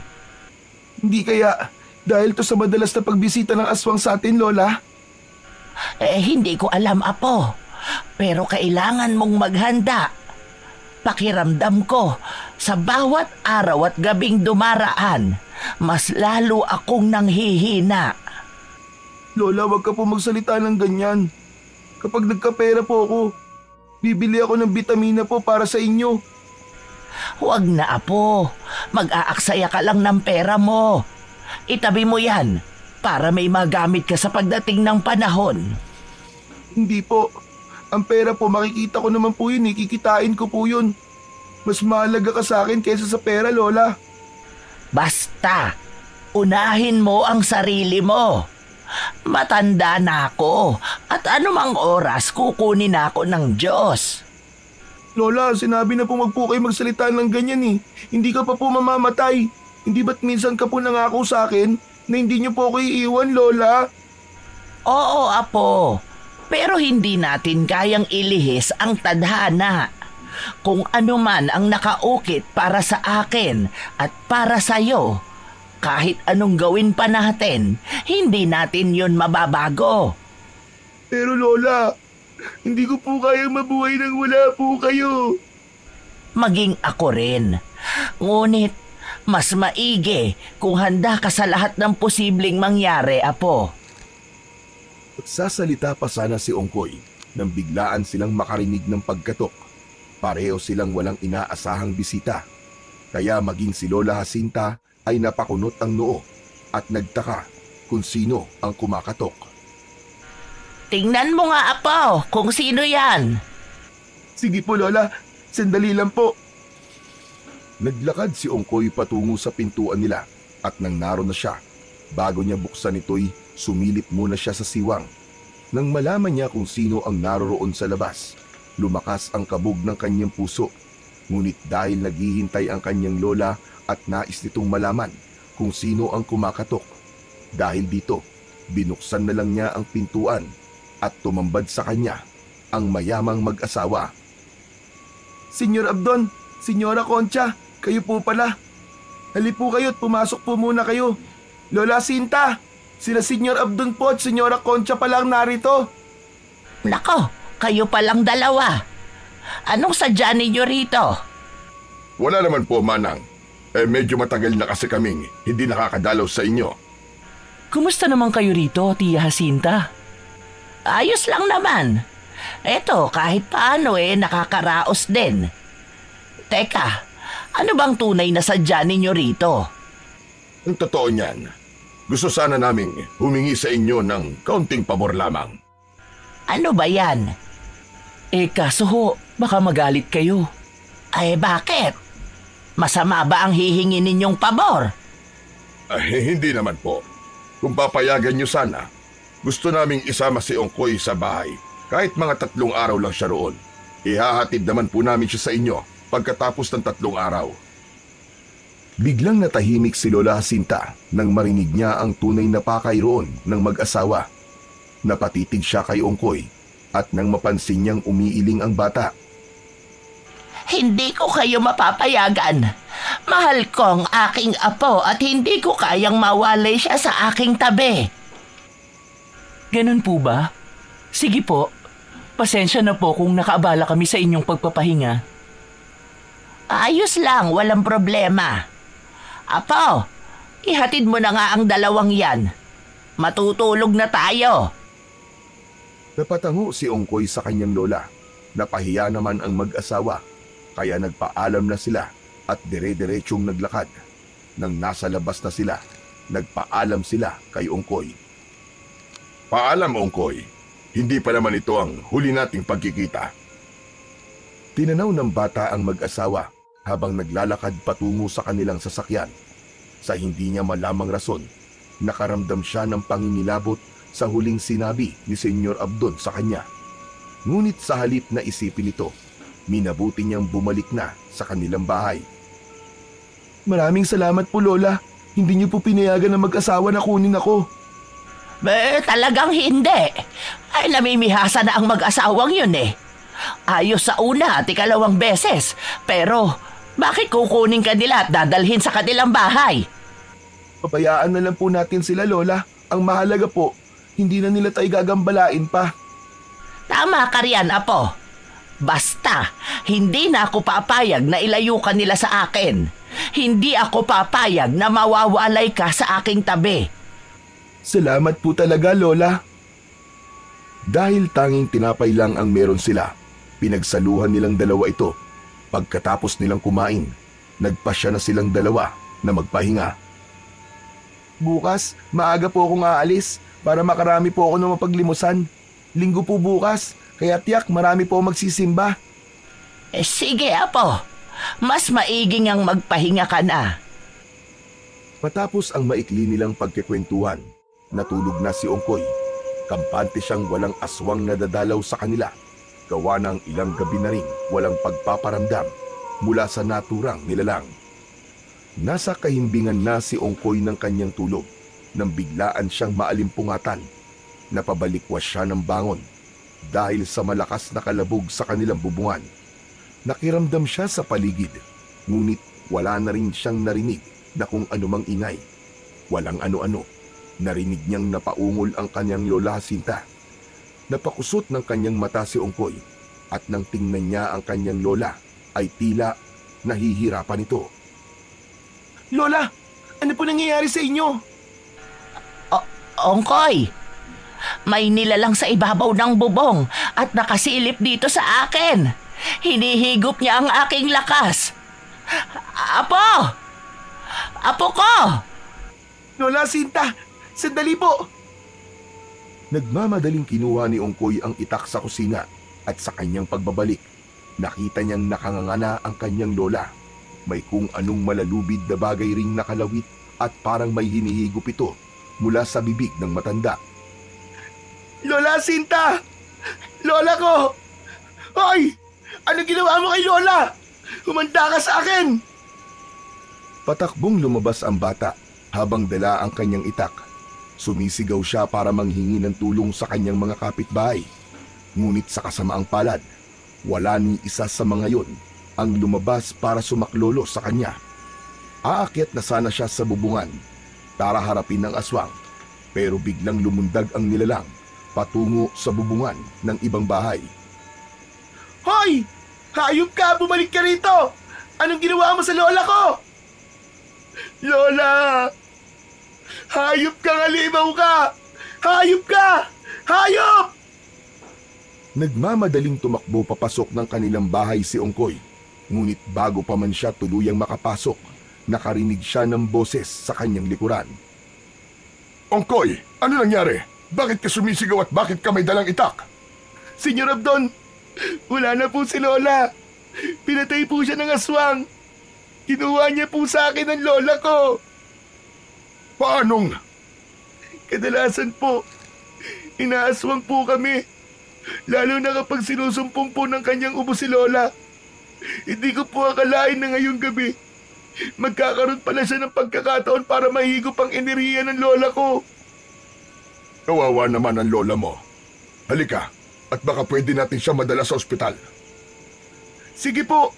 Hindi kaya dahil to sa madalas na pagbisita ng aswang sa atin, Lola? Hindi ko alam, Apo. Pero kailangan mong maghanda. Pakiramdam ko, sa bawat araw at gabing dumaraan, mas lalo akong nanghihina. Lola, wag ka po magsalita ng ganyan. Kapag nagkapera po ako, bibili ako ng bitamina po para sa inyo. Huwag na, Apo. Mag-aaksaya ka lang ng pera mo. Itabi mo yan para may magamit ka sa pagdating ng panahon. Hindi po. Ang pera po, makikita ko naman po yun. Kikitain ko po yun. Mas mahalaga ka sa akin kaysa sa pera, Lola. Basta, unahin mo ang sarili mo. Matanda na ako at anumang oras kukunin ako ng Diyos. Lola, sinabi na po wag po kayo magsalita ng ganyan eh. Hindi ka pa po mamamatay. Hindi ba't minsan ka po nangako sa akin na hindi niyo po ako iiwan, Lola? Oo, Apo. Pero hindi natin kayang ilihis ang tadhana. Kung ano man ang nakaukit para sa akin at para sa iyo, kahit anong gawin pa natin, hindi natin yon mababago. Pero Lola, hindi ko po kayang mabuhay nang wala po kayo. Maging ako rin. Ngunit, mas maigi kung handa ka sa lahat ng posibleng mangyari, Apo. Sasalita pa sana si Ongkoy nang biglaan silang makarinig ng pagkatok. Pareho silang walang inaasahang bisita. Kaya maging si Lola Jacinta ay napakunot ang noo at nagtaka kung sino ang kumakatok. Tingnan mo nga, Apo, kung sino yan. Sige po, Lola. Sandali lang po. Naglakad si Ongkoy patungo sa pintuan nila at nang naroon na siya, bago niya buksan ito'y sumilip muna siya sa siwang. Nang malaman niya kung sino ang naroroon sa labas, lumakas ang kabog ng kanyang puso. Ngunit dahil naghihintay ang kanyang lola at nais nitong malaman kung sino ang kumakatok, dahil dito, binuksan na lang niya ang pintuan at tumambad sa kanya ang mayamang mag-asawa. Senyor Abdon, Senyora Concha, kayo po pala. Hali po kayo at pumasok po muna kayo. Lola Sinta, sila Senyor Abdon po at Senyora Concha pa lang narito. Nako, kayo palang dalawa. Anong sadya ninyo rito? Wala naman po, Manang. Medyo matagal na kasi kaming hindi nakakadalaw sa inyo. Kumusta naman kayo rito, Tia Jacinta? Ayos lang naman. Eto, kahit paano nakakaraos din. Teka, Ano bang tunay na sadya ninyo rito? Ang totoo niyan, gusto sana naming humingi sa inyo ng kaunting pabor lamang. Ano ba yan? Kaso ho, baka magalit kayo. Ay bakit? Masama ba ang hihingi ninyong pabor? Hindi naman po. Kung papayagan niyo sana, gusto naming isama si Ongkoy sa bahay. Kahit mga 3 araw lang siya roon. Ihahatid naman po namin siya sa inyo pagkatapos ng 3 araw. Biglang natahimik si Lola Jacinta nang marinig niya ang tunay na pakay roon ng mag-asawa. Napatitig siya kay Ongkoy at nang mapansin niyang umiiling ang bata. Hindi ko kayo mapapayagan. Mahal ko ang aking apo at hindi ko kayang mawalay siya sa aking tabi. Ganun po ba? Sige po, pasensya na po kung nakaabala kami sa inyong pagpapahinga. Ayos lang, walang problema. Apo, ihatid mo na nga ang 2 yan. Matutulog na tayo. Napatango si Ongkoy sa kanyang lola. Napahiya naman ang mag-asawa, kaya nagpaalam na sila at dire-diretsyong naglakad. Nang nasa labas na sila, nagpaalam sila kay Ongkoy. Paalam, Ongkoy. Hindi pa naman ito ang huli nating pagkikita. Tinanaw ng bata ang mag-asawa habang naglalakad patungo sa kanilang sasakyan. Sa hindi niya malamang rason, nakaramdam siya ng pangingilabot sa huling sinabi ni Senyor Abdon sa kanya. Ngunit sa halip na isipin ito, minabuti niyang bumalik na sa kanilang bahay. Maraming salamat po, Lola. Hindi niyo po pinayagan ng mag-asawa na kunin ako. Talagang hindi. Ay, namimihasa na ang mag-asawang yun eh. Ayos sa una at 2 beses. Pero, bakit kukunin ka nila at dadalhin sa kanilang bahay? Pabayaan na lang po natin sila, Lola. Ang mahalaga po, hindi na nila tayo gagambalain pa. Tama ka riyan, Apo. Basta, hindi na ako papayag na ilayo ka nila sa akin. Hindi ako papayag na mawawalay ka sa aking tabi. Salamat po talaga, Lola. Dahil tanging tinapay lang ang meron sila, pinagsaluhan nilang 2 ito. Pagkatapos nilang kumain, nagpasya na silang 2 na magpahinga. Bukas, maaga po akong aalis para makarami po ako ng mapaglimusan. Linggo po bukas, kaya tiyak marami po magsisimba. Sige, Apo. Mas maiging ang magpahinga ka na. Matapos ang maikli nilang pagkikwentuhan, natulog na si Ongkoy. Kampante siyang walang aswang na dadalaw sa kanila. Gawa ng ilang gabi na rin walang pagpaparamdam mula sa naturang nilalang. Nasa kahimbingan na si Ongkoy ng kanyang tulog nang biglaan siyang maalimpungatan. Napabalikwas siya ng bangon dahil sa malakas na kalabog sa kanilang bubungan. Nakiramdam siya sa paligid, ngunit wala na rin siyang narinig na kung anumang ingay. Walang ano-ano. Narinig niyang napaungol ang kanyang Lola Jacinta. Napakusot ng kanyang mata si Ongkoy at nang tingnan niya ang kanyang lola ay tila nahihirapan ito. Lola, ano po nangyayari sa inyo? Ongkoy, may nilalang sa ibabaw ng bubong at nakasilip dito sa akin. Hinihigop niya ang aking lakas. Apo! Apo ko! Lola Jacinta, sandali po! Nagmamadaling kinuha ni Ongkoy ang itak sa kusina at sa kanyang pagbabalik, nakita niyang nakangangana ang kanyang lola. May kung anong malalubid na bagay ring nakalawit at parang may hinihigop ito mula sa bibig ng matanda. Lola Jacinta! Lola ko! Hoy! Ano ginawa mo kay Lola? Humanda ka sa akin! Patakbong lumabas ang bata habang dala ang kanyang itak. Sumisigaw siya para manghingi ng tulong sa kanyang mga kapitbahay. Ngunit sa kasamaang palad, wala ni isa sa mga yon ang lumabas para sumaklolo sa kanya. Aakyat na sana siya sa bubungan para harapin ng aswang, pero biglang lumundag ang nilalang patungo sa bubungan ng ibang bahay. Hoy! Hayop ka! Bumalik ka rito! Anong ginawa mo sa lola ko? Lola! Hayop ka, ngalimaw ka! Hayop ka! Hayop! Nagmamadaling tumakbo papasok ng kanilang bahay si Ongkoy. Ngunit bago pa man siya tuluyang makapasok, nakarinig siya ng boses sa kanyang likuran. Ongkoy, ano nangyari? Bakit ka sumisigaw at bakit ka may dalang itak? Senyor Abdon, wala na po si Lola. Pinatay po siya ng aswang. Kinuha niya po sa akin ang lola ko. Paanong? Kadalasan po, inaaswang po kami. Lalo na kapag sinusumpong po ng kanyang ubo si Lola. Hindi ko po akalain na ngayong gabi magkakaroon pala siya ng pagkakataon para mahigop ang enerhiya ng lola ko. Kawawa naman ang lola mo. Halika, at baka pwede natin siya madala sa ospital. Sige po.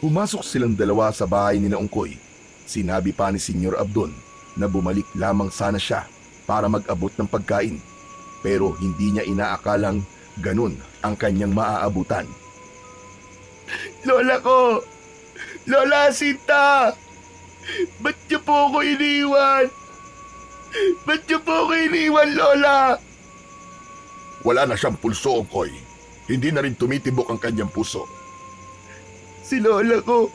Pumasok silang dalawa sa bahay ni Ongkoy. Sinabi pa ni Senyor Abdon na bumalik lamang sana siya para mag-abot ng pagkain. Pero hindi niya inaakalang ganun ang kanyang maaabutan. Lola ko! Lola Sinta! Ba't niyo po ako iniwan? Ba't niyo po ako iniwan, Lola? Wala na siyang pulso, Ongkoy. Hindi na rin tumitibok ang kanyang puso. Si Lola ko!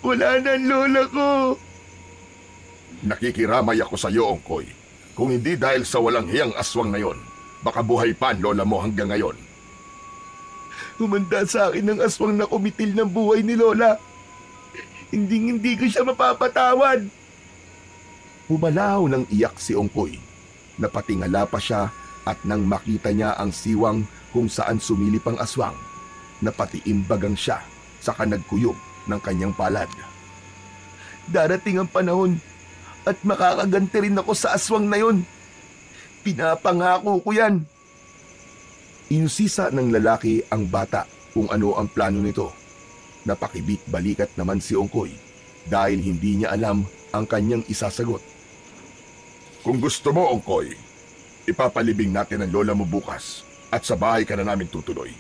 Wala na ang Lola ko! Nakikiramay ako sa iyo, Ongkoy. Kung hindi dahil sa walang hiyang aswang na yon, baka buhay pa ang lola mo hanggang ngayon. Humanda sa akin ng aswang na kumitil ng buhay ni Lola. Hindi ko siya mapapatawad. Humalaw ng iyak si Ongkoy. Napatingala pa siya at nang makita niya ang siwang kung saan sumilip ang aswang, napatiimbagang siya sa kanagkuyog ng kanyang palad. Darating ang panahon at makakaganti rin ako sa aswang na yon. Pinapangako ko yan. Inusisa ng lalaki ang bata kung ano ang plano nito. Napakibit-balikat naman si Ongkoy dahil hindi niya alam ang kanyang isasagot. Kung gusto mo, Ongkoy, ipapalibing natin ang lola mo bukas at sa bahay ka na namin tutuloy.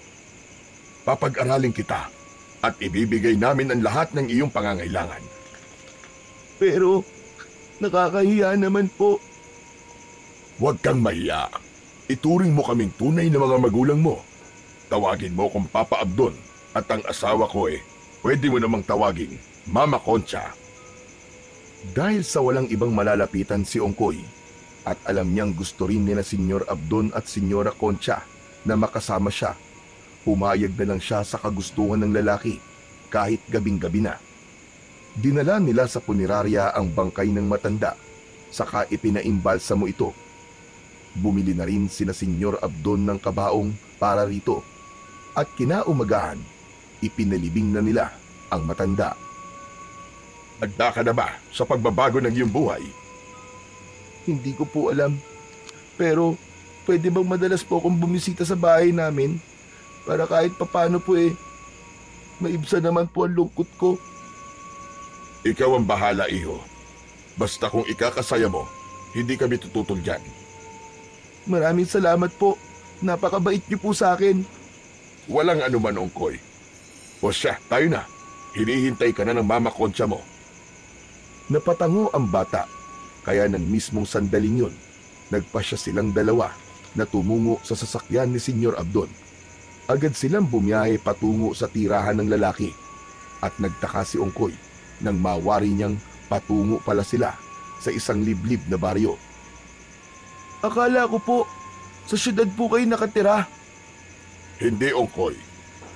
Papag-aralin kita at ibibigay namin ang lahat ng iyong pangangailangan. Pero nakakahiya naman po. Huwag kang mahiya. Ituring mo kaming tunay na mga magulang mo. Tawagin mo kong Papa Abdon at ang asawa ko pwede mo namang tawagin Mama Concha. Dahil sa walang ibang malalapitan si Ongkoy at alam niyang gusto rin nila Senyor Abdon at Senyora Concha na makasama siya, pumayag na lang siya sa kagustuhan ng lalaki kahit gabing-gabi na. Dinala nila sa punerarya ang bangkay ng matanda, saka ipinaimbalsa mo ito. Bumili na rin sina Senyor Abdon ng kabaong para rito at kinaumagahan, ipinalibing na nila ang matanda. Handa ka na ba sa pagbabago ng iyong buhay? Hindi ko po alam. Pero pwede bang madalas po akong bumisita sa bahay namin para kahit papano po maibsa naman po ang lungkot ko. Ikaw ang bahala, iho. Basta kung ikakasaya mo, hindi kami tututol dyan. Maraming salamat po. Napakabait niyo po sa akin. Walang anuman, Ongkoy. O siya, tayo na. Hinihintay ka na ng Mama Concha mo. Napatango ang bata, kaya ng mismong sandaling yun, nagpasya silang dalawa na tumungo sa sasakyan ni Senyor Abdon. Agad silang bumiyahe patungo sa tirahan ng lalaki at nagtaka si Ongkoy nang mawari niyang patungo pala sila sa isang liblib na baryo. Akala ko po, sa syudad po kayo nakatira. Hindi, Ongkoy.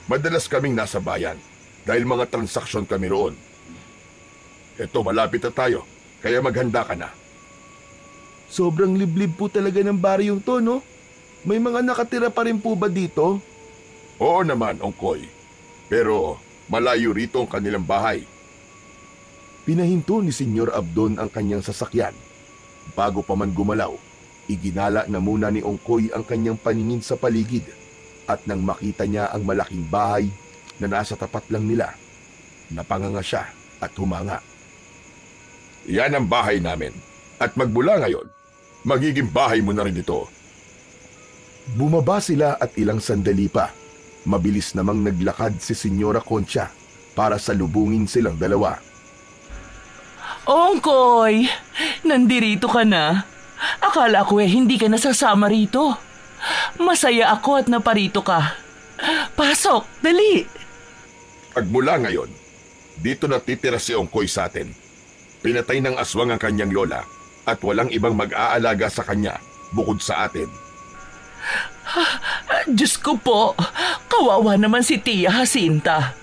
Madalas kaming nasa bayan dahil mga transaksyon kami roon. Eto, malapit na tayo, kaya maghanda ka na. Sobrang liblib po talaga ng baryong to, no? May mga nakatira pa rin po ba dito? Oo naman, Ongkoy. Pero malayo rito ang kanilang bahay. Pinahinto ni Senyor Abdon ang kanyang sasakyan. Bago pa man gumalaw, iginala na muna ni Ongkoy ang kanyang paningin sa paligid at nang makita niya ang malaking bahay na nasa tapat lang nila, napanganga siya at humanga. Yan ang bahay namin at magmula ngayon, magiging bahay mo na rin ito. Bumaba sila at ilang sandali pa. Mabilis namang naglakad si Senyora Concha para salubungin silang dalawa. Ongkoy, nandirito ka na. Akala ko hindi ka nasasama rito. Masaya ako at naparito ka. Pasok, dali. Agmula ngayon, dito natitira si Ongkoy sa atin. Pinatay ng aswang ang kanyang lola at walang ibang mag-aalaga sa kanya bukod sa atin. Diyos ko po, kawawa naman si Tia Jacinta.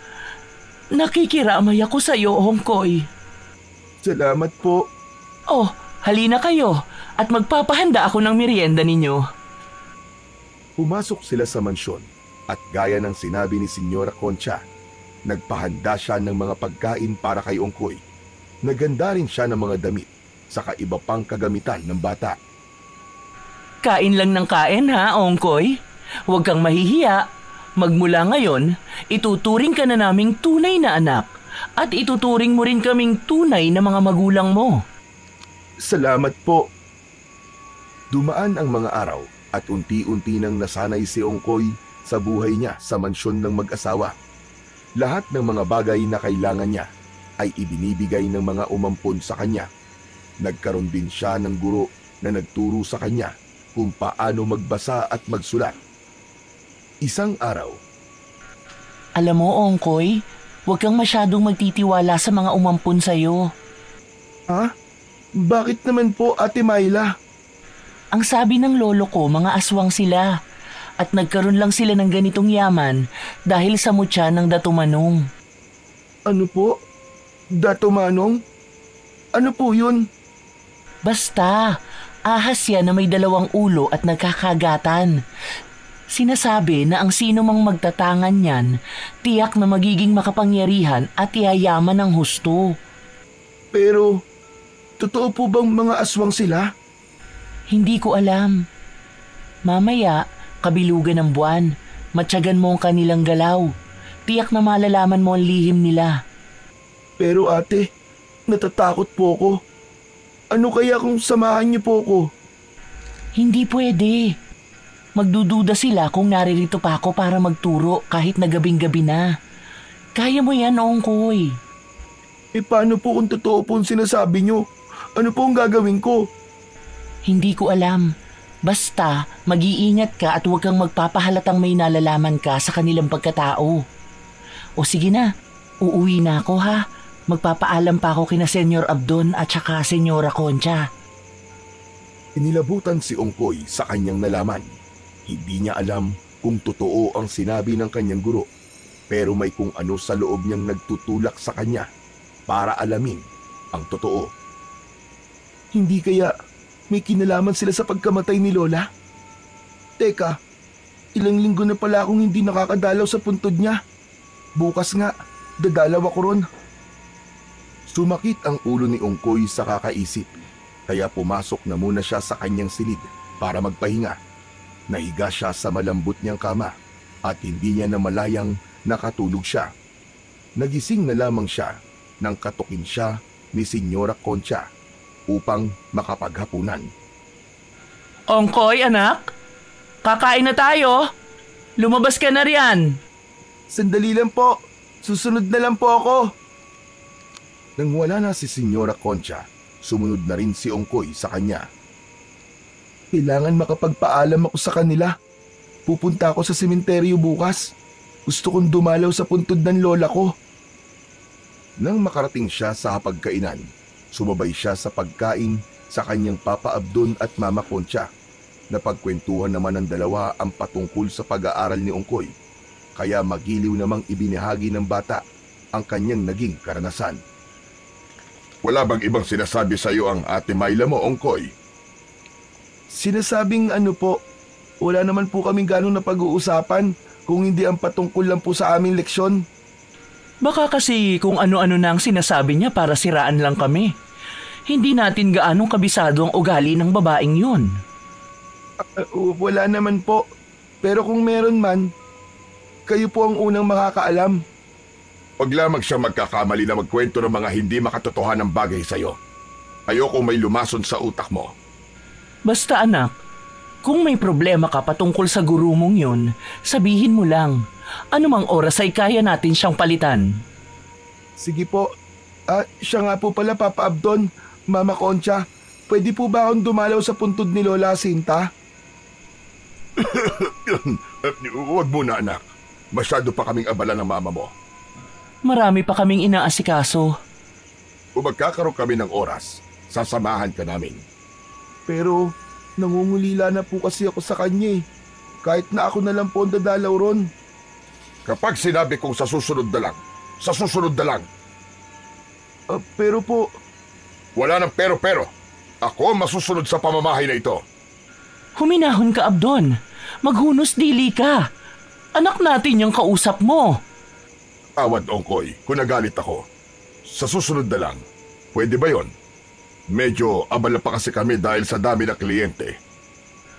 Nakikiramay ako sa iyo, Ongkoy. Salamat po. Oh, halina kayo at magpapahanda ako ng merienda ninyo. Pumasok sila sa mansyon at gaya ng sinabi ni Senyora Concha, nagpahanda siya ng mga pagkain para kay Ongkoy. Naganda rin siya ng mga damit saka iba pang kagamitan ng bata. Kain lang ng kain ha, Ongkoy. Huwag kang mahihiya. Magmula ngayon, ituturing ka na naming tunay na anak at ituturing mo rin kaming tunay na mga magulang mo. Salamat po. Dumaan ang mga araw at unti-unti nang nasanay si Ongkoy sa buhay niya sa mansyon ng mag-asawa. Lahat ng mga bagay na kailangan niya ay ibinibigay ng mga umampon sa kanya. Nagkaroon din siya ng guro na nagturo sa kanya kung paano magbasa at magsulat. Isang araw, Alam mo, Ongkoy, huwag kang masyadong magtitiwala sa mga umampun sa'yo. ha? Bakit naman po, Ate Myla? Ang sabi ng lolo ko, mga aswang sila. At nagkaroon lang sila ng ganitong yaman dahil sa mutya ng Dato Manong. Ano po? Dato Manong? Ano po yun? Basta, ahas yan na may 2 ulo at nagkakagatan. Sinasabi na ang sino mang magtatangan niyan, tiyak na magiging makapangyarihan at yayaman ng husto. Pero, totoo po bang mga aswang sila? Hindi ko alam. Mamaya, kabilugan ng buwan, matyagan mo ang kanilang galaw. Tiyak na malalaman mo ang lihim nila. Pero ate, natatakot po ako. Ano kaya kung samahan niyo po ako? Hindi pwede. Magdududa sila kung naririto pa ako para magturo kahit na gabing-gabi na. Kaya mo yan, Ongkoy. Paano po kung totoo po ang sinasabi niyo? Ano po ang gagawin ko? Hindi ko alam. Basta, mag-iingat ka at huwag kang magpapahalatang may nalalaman ka sa kanilang pagkatao. O sige na, uuwi na ako ha. Magpapaalam pa ako kina Senyor Abdon at saka Senyora Concha. Inilabutan si Ongkoy sa kanyang nalaman. Hindi niya alam kung totoo ang sinabi ng kanyang guro, pero may kung ano sa loob niyang nagtutulak sa kanya para alamin ang totoo. Hindi kaya may kinalaman sila sa pagkamatay ni Lola? Teka, ilang linggo na pala akong hindi nakakadalaw sa puntod niya. Bukas nga, dadalaw ako ron. Sumakit ang ulo ni Ongkoy sa kakaisip, kaya pumasok na muna siya sa kanyang silid para magpahinga. Nahiga siya sa malambot niyang kama at hindi niya namalayang nakatulog siya. Nagising na lamang siya nang katukin siya ni Senyora Concha upang makapaghapunan. Ongkoy, anak? Kakain na tayo. Lumabas ka na riyan. Sandali lang po, susunod na lang po ako. Nang wala na si Senyora Concha, sumunod na rin si Ongkoy sa kanya. Kailangan makapagpaalam ako sa kanila. Pupunta ako sa sementeryo bukas. Gusto kong dumalaw sa puntod ng lola ko. Nang makarating siya sa hapagkainan, sumabay siya sa pagkain sa kanyang Papa Abdon at Mama Concha. Napagkwentuhan naman ng dalawa ang patungkol sa pag-aaral ni Ongkoy, kaya magiliw namang ibinahagi ng bata ang kanyang naging karanasan. Wala bang ibang sinasabi sa iyo ang Ate Myla mo, Ongkoy? Sinasabing ano po, wala naman po kaming ganong napag-uusapan kung hindi ang patungkol lang po sa aming leksyon. Baka kasi kung ano-ano na ang sinasabi niya para siraan lang kami. Hindi natin gaanong kabisado ang ugali ng babaeng yun. Wala naman po, pero kung meron man, kayo po ang unang makakaalam. Huwag lamang siya magkakamali na magkwento ng mga hindi makatotohanang bagay sa iyo. Ayoko may lumason sa utak mo. Basta anak, kung may problema ka patungkol sa guru mong yun, sabihin mo lang. Anumang oras ay kaya natin siyang palitan. Sige po. Siya nga po pala, Papa Abdon, Mama Concha. Pwede po ba akong dumalaw sa puntod ni Lola Jacinta? Huwag muna, anak. Masyado pa kaming abala ng mama mo. Marami pa kaming inaasikaso. Kung magkakaroon kami ng oras, sasamahan ka namin. Pero nangungulila na po kasi ako sa kanya eh. Kahit na ako na lang po ang dadalaw ron. Kapag sinabi kong sa susunod na lang, sa susunod na lang, Pero po, wala ng pero-pero. Ako ang masusunod sa pamamahay na ito. Huminahon ka, Abdon. Maghunos dili ka. Anak natin yung kausap mo. Awad, Ongkoy, kung nagalit ako. Sa susunod na lang, pwede ba yon? Medyo abala pa kasi kami dahil sa dami ng kliyente.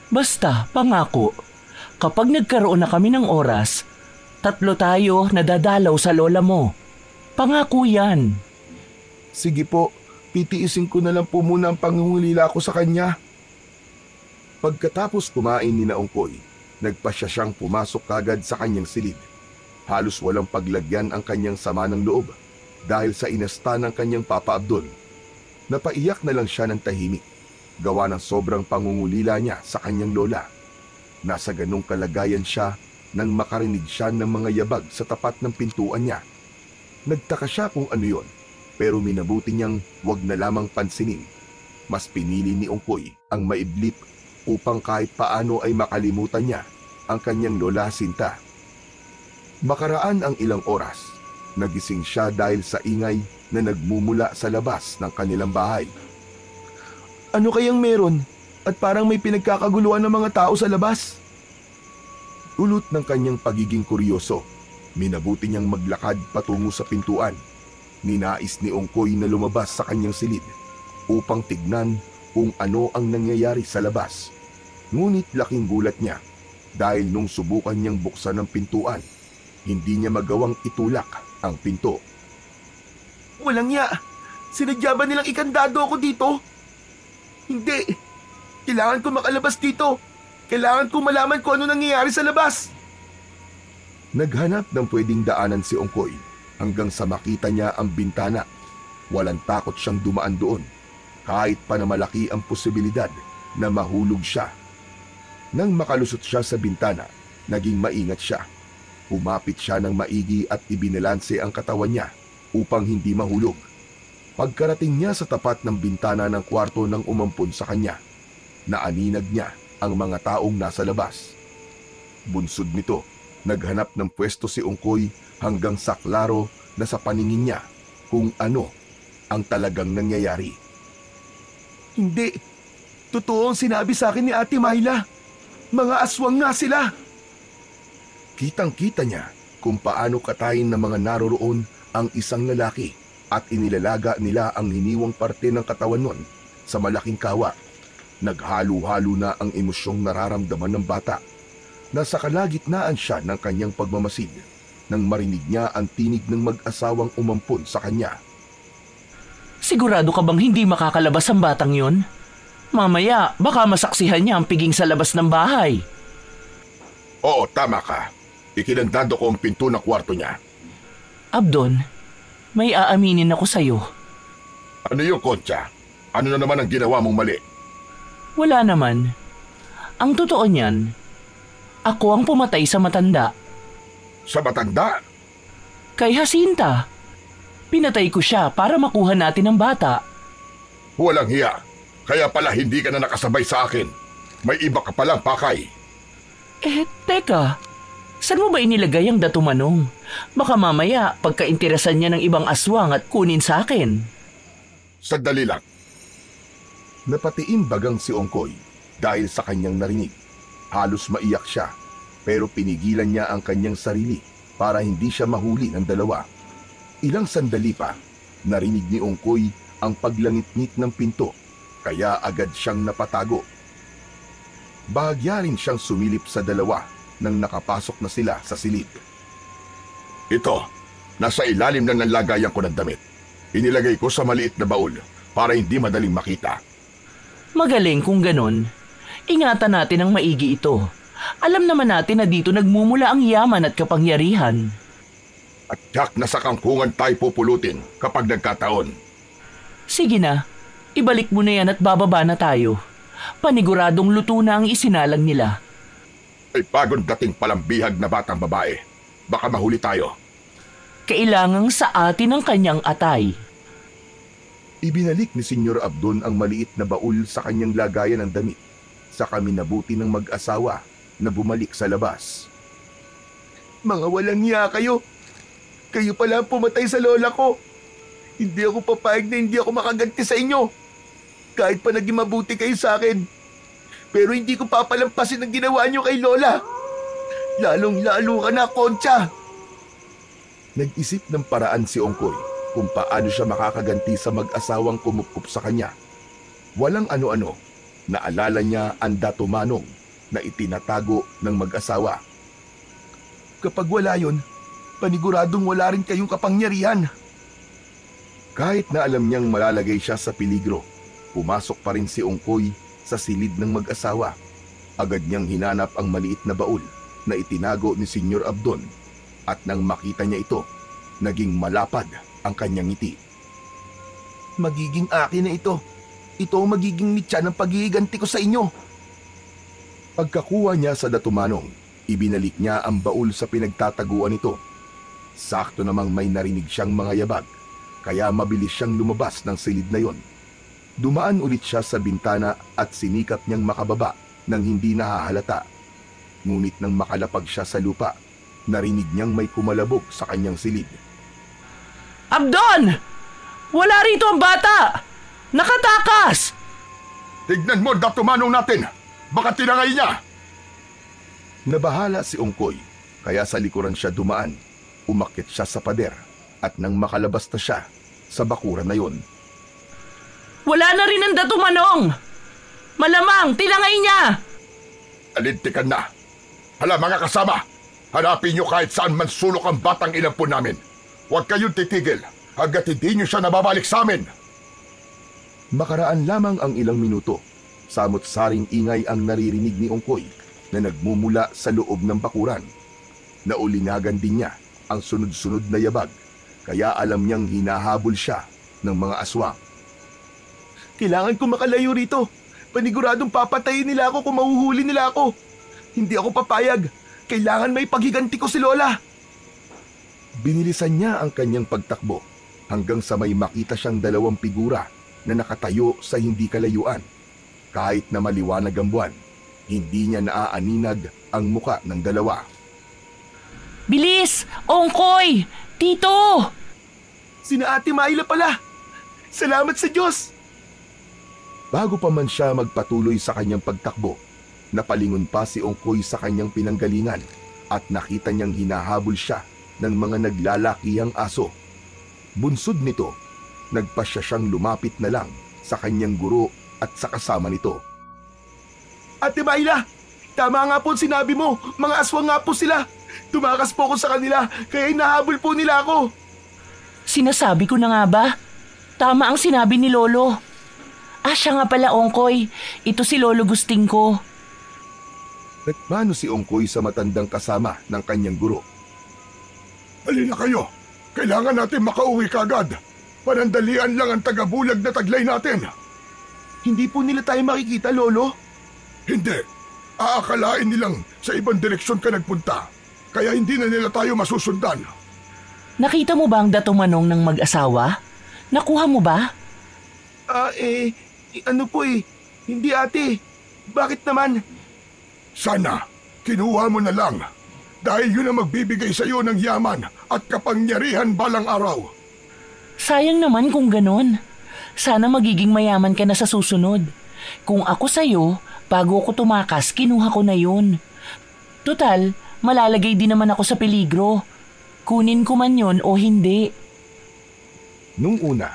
Basta, pangako. Kapag nagkaroon na kami ng oras, 3 tayo na dadalaw sa lola mo. Pangako yan. sige po, pitiisin ko na lang po muna ang pangungulila ko sa kanya. Pagkatapos kumain ni Ongkoy, nagpasya siyang pumasok kagad sa kanyang silid. Halos walang paglagyan ang kanyang sama ng loob dahil sa inasta ng kanyang Papa Abdon. Napaiyak na lang siya ng tahimik, gawa ng sobrang pangungulila niya sa kanyang lola. Nasa ganong kalagayan siya nang makarinig siya ng mga yabag sa tapat ng pintuan niya. Nagtaka siya kung ano yon, pero minabuti niyang wag na lamang pansinin. Mas pinili ni Ongkoy ang maiblip upang kahit paano ay makalimutan niya ang kanyang lola Sinta. Makaraan ang ilang oras, nagising siya dahil sa ingay na nagmumula sa labas ng kanilang bahay. Ano kayang meron? At parang may pinagkakaguluhan ng mga tao sa labas. Dulot ng kanyang pagiging kuryoso, minabuti niyang maglakad patungo sa pintuan. Ninais ni Ongkoy na lumabas sa kanyang silid upang tignan kung ano ang nangyayari sa labas. Ngunit laking gulat niya dahil nung subukan niyang buksan ang pintuan, hindi niya magawang itulak ang pinto. Walang ya. Sinadya ba nilang ikandado ako dito? Hindi. Kailangan ko makalabas dito. Kailangan ko malaman kung ano nangyayari sa labas. Naghanap ng pwedeng daanan si Ongkoy hanggang sa makita niya ang bintana. Walang takot siyang dumaan doon, kahit pa na malaki ang posibilidad na mahulog siya. Nang makalusot siya sa bintana, naging maingat siya. Umapit siya ng maigi at ibinalanse ang katawan niya upang hindi mahulog. Pagkarating niya sa tapat ng bintana ng kwarto ng umampun sa kanya, naaninag niya ang mga taong nasa labas. Bunsod nito, naghanap ng pwesto si Ongkoy hanggang sa klaro na sa paningin niya kung ano ang talagang nangyayari. Hindi. Totoo ang sinabi sa akin ni Ate Myla. Mga aswang nga sila. Kitang-kita niya kung paano katayin ng mga naroroon ang isang lalaki at inilalaga nila ang hiniwang parte ng katawan nun sa malaking kawa. Naghalo-halo na ang emosyong nararamdaman ng bata. Nasa kalagitnaan siya ng kanyang pagmamasid nang marinig niya ang tinig ng mag-asawang umampun sa kanya. Sigurado ka bang hindi makakalabas ang batang yon? Mamaya, baka masaksihan niya ang piging sa labas ng bahay. Oo, tama ka. Ikinandado ko ang pinto ng kwarto niya. Abdon, may aaminin ako sa'yo. Ano yung Concha? Ano na naman ang ginawa mong mali? Wala naman. Ang totoo niyan, ako ang pumatay sa matanda. Sa matanda? Kay Jacinta. Pinatay ko siya para makuha natin ang bata. Walang hiya. Kaya pala hindi ka na nakasabay sa akin. May iba ka palang pakay. Teka. Saan mo ba inilagay ang datumanong? Baka mamaya pagkainteresan niya ng ibang aswang at kunin sa akin. Sandali lang. Napatiim bagang si Ongkoy dahil sa kanyang narinig. Halos maiyak siya, pero pinigilan niya ang kanyang sarili para hindi siya mahuli ng dalawa. Ilang sandali pa, narinig ni Ongkoy ang paglangit-ngit ng pinto, kaya agad siyang napatago. Bahagya rin siyang sumilip sa dalawa nang nakapasok na sila sa silid. Ito, nasa ilalim ng lagayan ko ng damit. Inilagay ko sa maliit na baul para hindi madaling makita. Magaling kung ganon. Ingatan natin ang maigi ito. Alam naman natin na dito nagmumula ang yaman at kapangyarihan. At yak na sa kangkungan tayo pupulutin kapag nagkataon. Sige na, ibalik mo na yan at bababa na tayo. Paniguradong luto na ang isinalang nila. Ay bagong dating palang bihag na batang babae. Baka mahuli tayo. Kailangang sa atin ang kanyang atay. Ibinalik ni Senyor Abdon ang maliit na baul sa kanyang lagayan ng damit sa kaminabuti ng mag-asawa na bumalik sa labas. Mga walang hiya kayo! Kayo pala ang pumatay sa lola ko! Hindi ako papayag na hindi ako makaganti sa inyo! Kahit pa naging mabuti kayo sa akin. Pero hindi ko papalampasin ang ginawa niyo kay lola! Lalong-lalo ka na, Concha! Nag-isip ng paraan si Ongkoy kung paano siya makakaganti sa mag-asawang kumupkup sa kanya. Walang ano-ano, naalala niya ang Dato Manong na itinatago ng mag-asawa. Kapag wala yun, paniguradong wala rin kayong kapangyarihan. Kahit na alam niyang malalagay siya sa peligro, pumasok pa rin si Ongkoy sa silid ng mag-asawa. Agad niyang hinanap ang maliit na baul na itinago ni Senyor Abdon at nang makita niya ito, naging malapad ang kanyang ngiti. Magiging akin na ito. Ito ang magiging mitya ng paghihiganti ko sa inyo. Pagkakuha niya sa Dato Manong, ibinalik niya ang baul sa pinagtataguan nito. Sakto namang may narinig siyang mga yabag, kaya mabilis siyang lumabas ng silid na yon. Dumaan ulit siya sa bintana at sinikap niyang makababa nang hindi nahahalata. Ngunit nang makalapag siya sa lupa, narinig niyang may kumalabog sa kanyang silid. Abdon! Wala rito ang bata! Nakatakas! Tignan mo, Dato Manong natin! Baka tinangay niya! Nabahala si Ongkoy, kaya sa likuran siya dumaan. Umakyat siya sa pader at nang makalabas na siya sa bakuran na yon. Wala na rin ang Dato Manong! Malamang, tinangay niya! Alintikan na! Hala mga kasama! Hanapin niyo kahit saan man sulok ang batang inampun namin. Huwag kayong titigil hanggat hindi niyo siya nababalik sa amin. Makaraan lamang ang ilang minuto, samot-saring ingay ang naririnig ni Ongkoy na nagmumula sa loob ng bakuran. Naulingagan din niya ang sunod-sunod na yabag, kaya alam niyang hinahabol siya ng mga aswang. Kailangan ko makalayo rito. Paniguradong papatayin nila ako kung mahuhuli nila ako. Hindi ako papayag. Kailangan may paghiganti ko si Lola. Binilisan niya ang kanyang pagtakbo hanggang sa may makita siyang dalawang figura na nakatayo sa hindi kalayuan. Kahit na maliwanag ang buwan, hindi niya naaaninag ang muka ng dalawa. Bilis! Ongkoy! Tito! Sina Ate Mayla pala! Salamat sa Diyos! Bago pa man siya magpatuloy sa kanyang pagtakbo, napalingon pa si Ongkoy sa kanyang pinanggalingan at nakita niyang hinahabol siya ng mga naglalakihang aso. Bunsod nito, nagpasya siyang lumapit na lang sa kanyang guro at sa kasama nito. Ate Mayla, tama nga po sinabi mo, mga aswang nga po sila. Tumakas po ako sa kanila, kaya hinahabol po nila ako. Sinasabi ko na nga ba? Tama ang sinabi ni Lolo. Siya nga pala, Ongkoy. Ito si Lolo Gusting ko. Nagmano si Ongkoy sa matandang kasama ng kanyang guro. Halina kayo! Kailangan natin makauwi kagad! Panandalian lang ang tagabulag na taglay natin! Hindi po nila tayo makikita, Lolo. Hindi! Aakalain nilang sa ibang direksyon ka nagpunta, kaya hindi na nila tayo masusundan. Nakita mo ba ang Dato Manong ng mag-asawa? Nakuha mo ba? Ano po hindi ate. Bakit naman? Sana, kinuha mo na lang. Dahil yun ang magbibigay sa iyo ng yaman at kapangyarihan balang araw. Sayang naman kung ganon. Sana magiging mayaman ka na sa susunod. Kung ako sa'yo, bago ako tumakas, kinuha ko na yun. Tutal, malalagay din naman ako sa peligro. Kunin ko man yun o hindi. Nung una,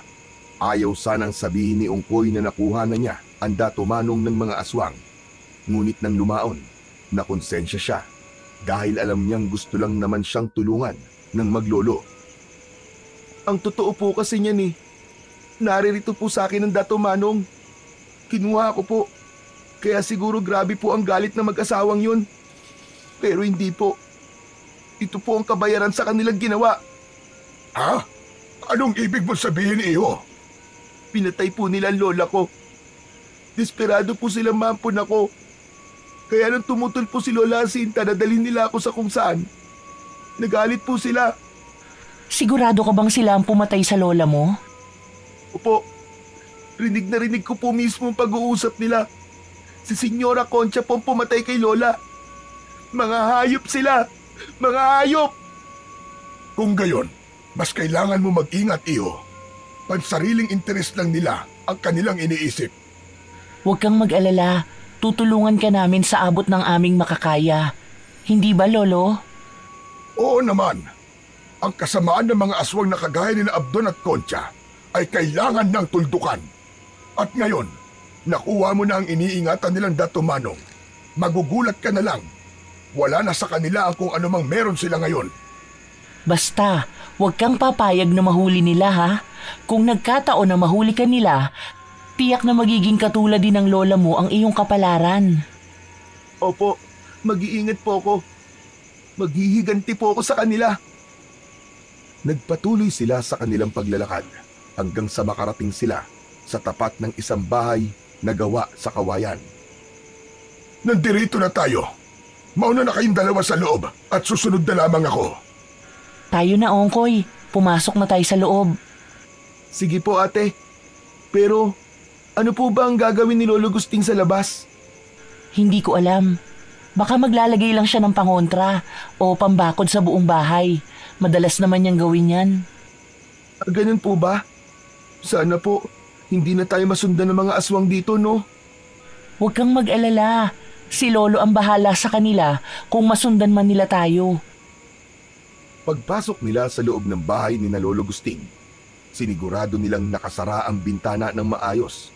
ayaw sanang sabihin ni Ongkoy na nakuha na niya ang Dato Manong ng mga aswang. Ngunit nang lumaon, nakonsensya siya dahil alam niyang gusto lang naman siyang tulungan ng maglolo. Ang totoo po kasi niyan naririto po sa akin ang Dato Manong. Kinuha ko po. Kaya siguro grabe po ang galit na mag-asawang yun. Pero hindi po. Ito po ang kabayaran sa kanilang ginawa. Ha? Anong ibig mo sabihin, iho? Pinatay po nila ang lola ko. Desperado po silang maampun ako. Kaya nung tumutol po si Lola Jacinta, nadalhin nila ako sa kung saan. Nagalit po sila. Sigurado ka bang sila ang pumatay sa lola mo? Opo, rinig na rinig ko po mismo ang pag-uusap nila. Si Senyora Concha po ang pumatay kay Lola. Mga hayop sila! Mga hayop! Kung gayon, mas kailangan mo mag-ingat, Iho. Pansariling interes lang nila ang kanilang iniisip. Huwag kang mag-alala. Tutulungan ka namin sa abot ng aming makakaya. Hindi ba, Lolo? Oo naman. Ang kasamaan ng mga aswang na kagaya ni Abdon at Concha ay kailangan ng tuldukan. At ngayon, nakuha mo na ang iniingatan nilang Datumanong. Magugulat ka na lang. Wala na sa kanila ang kung anumang meron sila ngayon. Basta, huwag kang papayag na mahuli nila ha. Kung nagkataon na mahuli ka nila, tiyak na magiging katulad din ng lola mo ang iyong kapalaran. Opo, mag-iingat po ako. Maghihiganti po ako sa kanila. Nagpatuloy sila sa kanilang paglalakad hanggang sa makarating sila sa tapat ng isang bahay na gawa sa kawayan. Nandirito na tayo. Mauna na kayong dalawa sa loob at susunod na lamang ako. Tayo na, Ongkoy. Pumasok na tayo sa loob. Sige po ate. Pero ano po ba ang gagawin ni Lolo Gusting sa labas? Hindi ko alam. Baka maglalagay lang siya ng pangontra o pambakod sa buong bahay. Madalas naman niyang gawin yan. Ganun po ba? Sana po, hindi na tayo masundan ng mga aswang dito, no? Huwag kang mag-alala. Si Lolo ang bahala sa kanila kung masundan man nila tayo. Pagpasok nila sa loob ng bahay ni na Lolo Gusting, sinigurado nilang nakasara ang bintana ng maayos.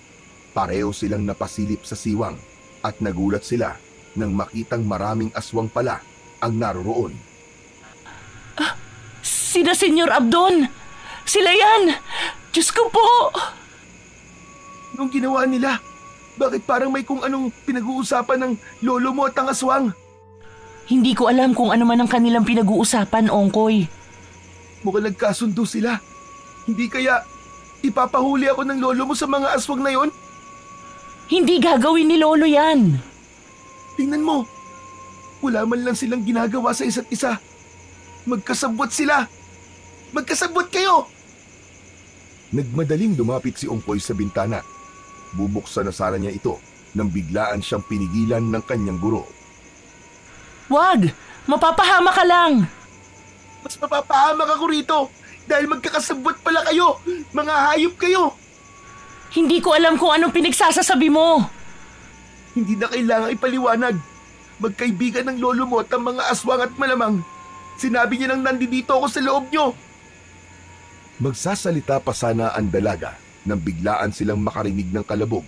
Pareho silang napasilip sa siwang at nagulat sila nang makitang maraming aswang pala ang naroroon. Sina Senyor Abdon! Sila yan! Diyos ko po! Anong ginawa nila? Bakit parang may kung anong pinag-uusapan ng lolo mo at ang aswang? Hindi ko alam kung ano man ang kanilang pinag-uusapan, Ongkoy. Mukhang nagkasundo sila. Hindi kaya ipapahuli ako ng lolo mo sa mga aswang na yon? Hindi gagawin ni Lolo yan. Tingnan mo. Wala man lang silang ginagawa sa isa't isa. Magkasabwat sila. Magkasabwat kayo! Nagmadaling lumapit si Ongkoy sa bintana. Bubuksan na sana niya ito nang biglaan siyang pinigilan ng kanyang guro. Wag! Mapapahama ka lang! Mas mapapahamak ako rito dahil magkakasabwat pala kayo! Mga hayop kayo! Hindi ko alam kung anong pinagsasasabi mo. Hindi na kailangang ipaliwanag. Magkaibigan ng lolo mo at ang mga aswang at malamang. Sinabi niya nang nandito ako sa loob niyo. Magsasalita pa sana ang dalaga nang biglaan silang makarinig ng kalabog.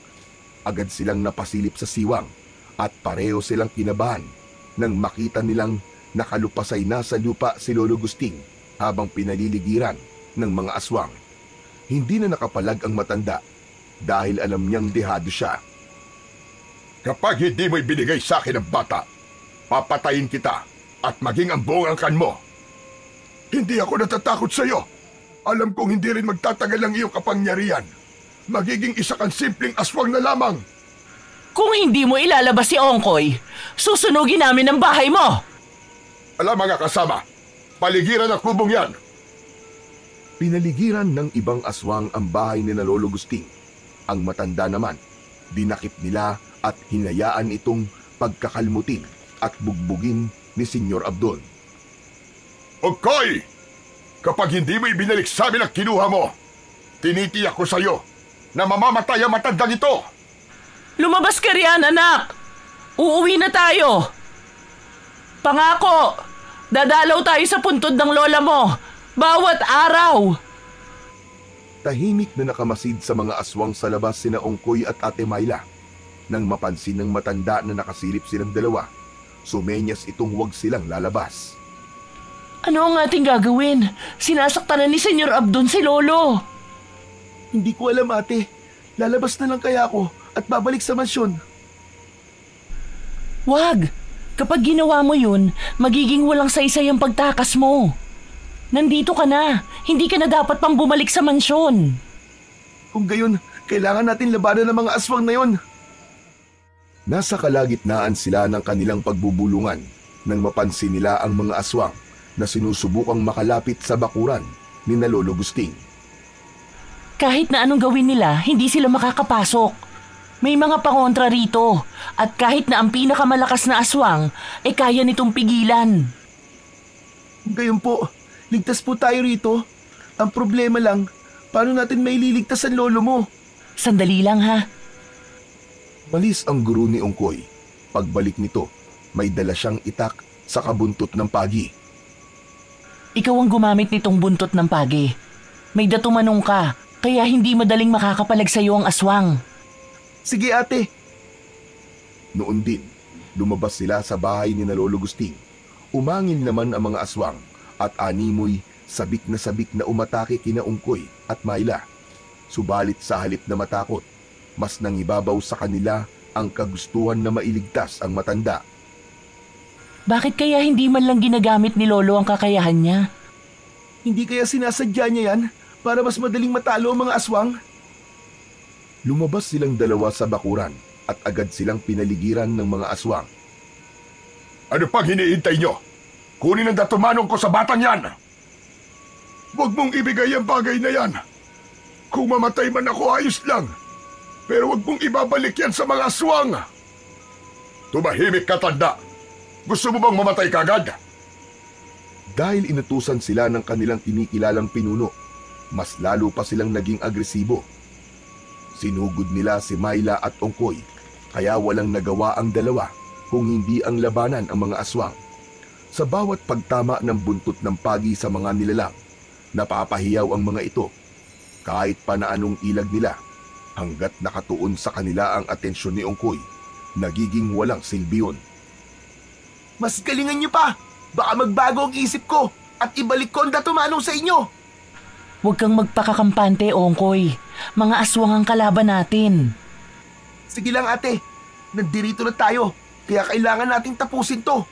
Agad silang napasilip sa siwang at pareho silang kinabahan nang makita nilang nakalupasay na sa lupa si Lolo Gusting habang pinaliligiran ng mga aswang. Hindi na nakapalag ang matanda dahil alam niyang dehado siya. Kapag hindi mo ibinigay sa akin ang bata, papatayin kita at maging ang buong angkan mo. Hindi ako natatakot sa iyo. Alam kong hindi rin magtatagal ang iyong kapangyarihan. Magiging isa kang simpleng aswang na lamang. Kung hindi mo ilalabas si Ongkoy, susunugin namin ang bahay mo! Alam mga kasama, paligiran ang kubong yan. Pinaligiran ng ibang aswang ang bahay ni na Lolo Gusting. Ang matanda naman, dinakip nila at hinayaan itong pagkakalmutin at bugbugin ni Senyor Abdon. Ongkoy! Kapag hindi mo ibinalik sa amin ang kinuha mo, tinitiyak ko sa iyo na mamamatay ang matandang ito. Lumabas ka riyan, anak! Uuwi na tayo! Pangako! Dadalaw tayo sa puntod ng lola mo! Bawat araw! Tahimik na nakamasid sa mga aswang sa labas sina Ongkoy at Ate Myla. Nang mapansin ng matanda na nakasilip silang dalawa, sumenyas itong huwag silang lalabas. Ano ang ating gagawin? Sinasaktan na ni Senyor Abdon si Lolo. Hindi ko alam ate. Lalabas na lang kaya ako at babalik sa mansyon. Wag! Kapag ginawa mo yun, magiging walang saysay ang pagtakas mo. Nandito ka na. Hindi ka na dapat pang bumalik sa mansyon. Kung gayon, kailangan natin labanan ng mga aswang na yon. Nasa kalagitnaan sila ng kanilang pagbubulungan nang mapansin nila ang mga aswang na sinusubukang makalapit sa bakuran ni na Lolo Gusting. Kahit na anong gawin nila, hindi sila makakapasok. May mga pangontra rito at kahit na ang pinakamalakas na aswang ay kaya nitong pigilan. Gayon po, ligtas po tayo rito. Ang problema lang, paano natin maililigtas ang lolo mo? Sandali lang ha. Malis ang guro ni Ongkoy. Pagbalik nito, may dala siyang itak sa kabuntot ng pagi. Ikaw ang gumamit nitong buntot ng pagi. May datumanong ka, kaya hindi madaling makakapalag sa iyo ang aswang. Sige ate. Noon din, lumabas sila sa bahay ni na Lolo Gusting. Umangil naman ang mga aswang at animoy sabik na umatake kina Ongkoy at Myla. Subalit sa halip na matakot, mas nangibabaw sa kanila ang kagustuhan na mailigtas ang matanda. Bakit kaya hindi man lang ginagamit ni Lolo ang kakayahan niya? Hindi kaya sinasadya niya yan para mas madaling matalo ang mga aswang? Lumabas silang dalawa sa bakuran at agad silang pinaligiran ng mga aswang. Ano pang hinihintay nyo? Kunin ang datumanong ko sa batang yan! Huwag mong ibigay ang bagay na yan. Kung mamatay man ako, ayos lang. Pero huwag mong ibabalik yan sa mga aswang. Tumahimik ka, tanda. Gusto mo bang mamatay kagad? Dahil inutusan sila ng kanilang kinikilalang pinuno, mas lalo pa silang naging agresibo. Sinugod nila si Myla at Ongkoy, kaya walang nagawa ang dalawa kung hindi ang labanan ang mga aswang. Sa bawat pagtama ng buntot ng pagi sa mga nilalang, napapahiyaw ang mga ito. Kahit pa na anong ilag nila, hanggat nakatuon sa kanila ang atensyon ni Ongkoy, nagiging walang silbi yun. Mas galingan niyo pa! Baka magbago ang isip ko at ibalik ko ang datumanong sa inyo! Huwag kang magpakakampante, Ongkoy. Mga aswang ang kalaban natin. Sige lang ate, nandirito na tayo, kaya kailangan nating tapusin to.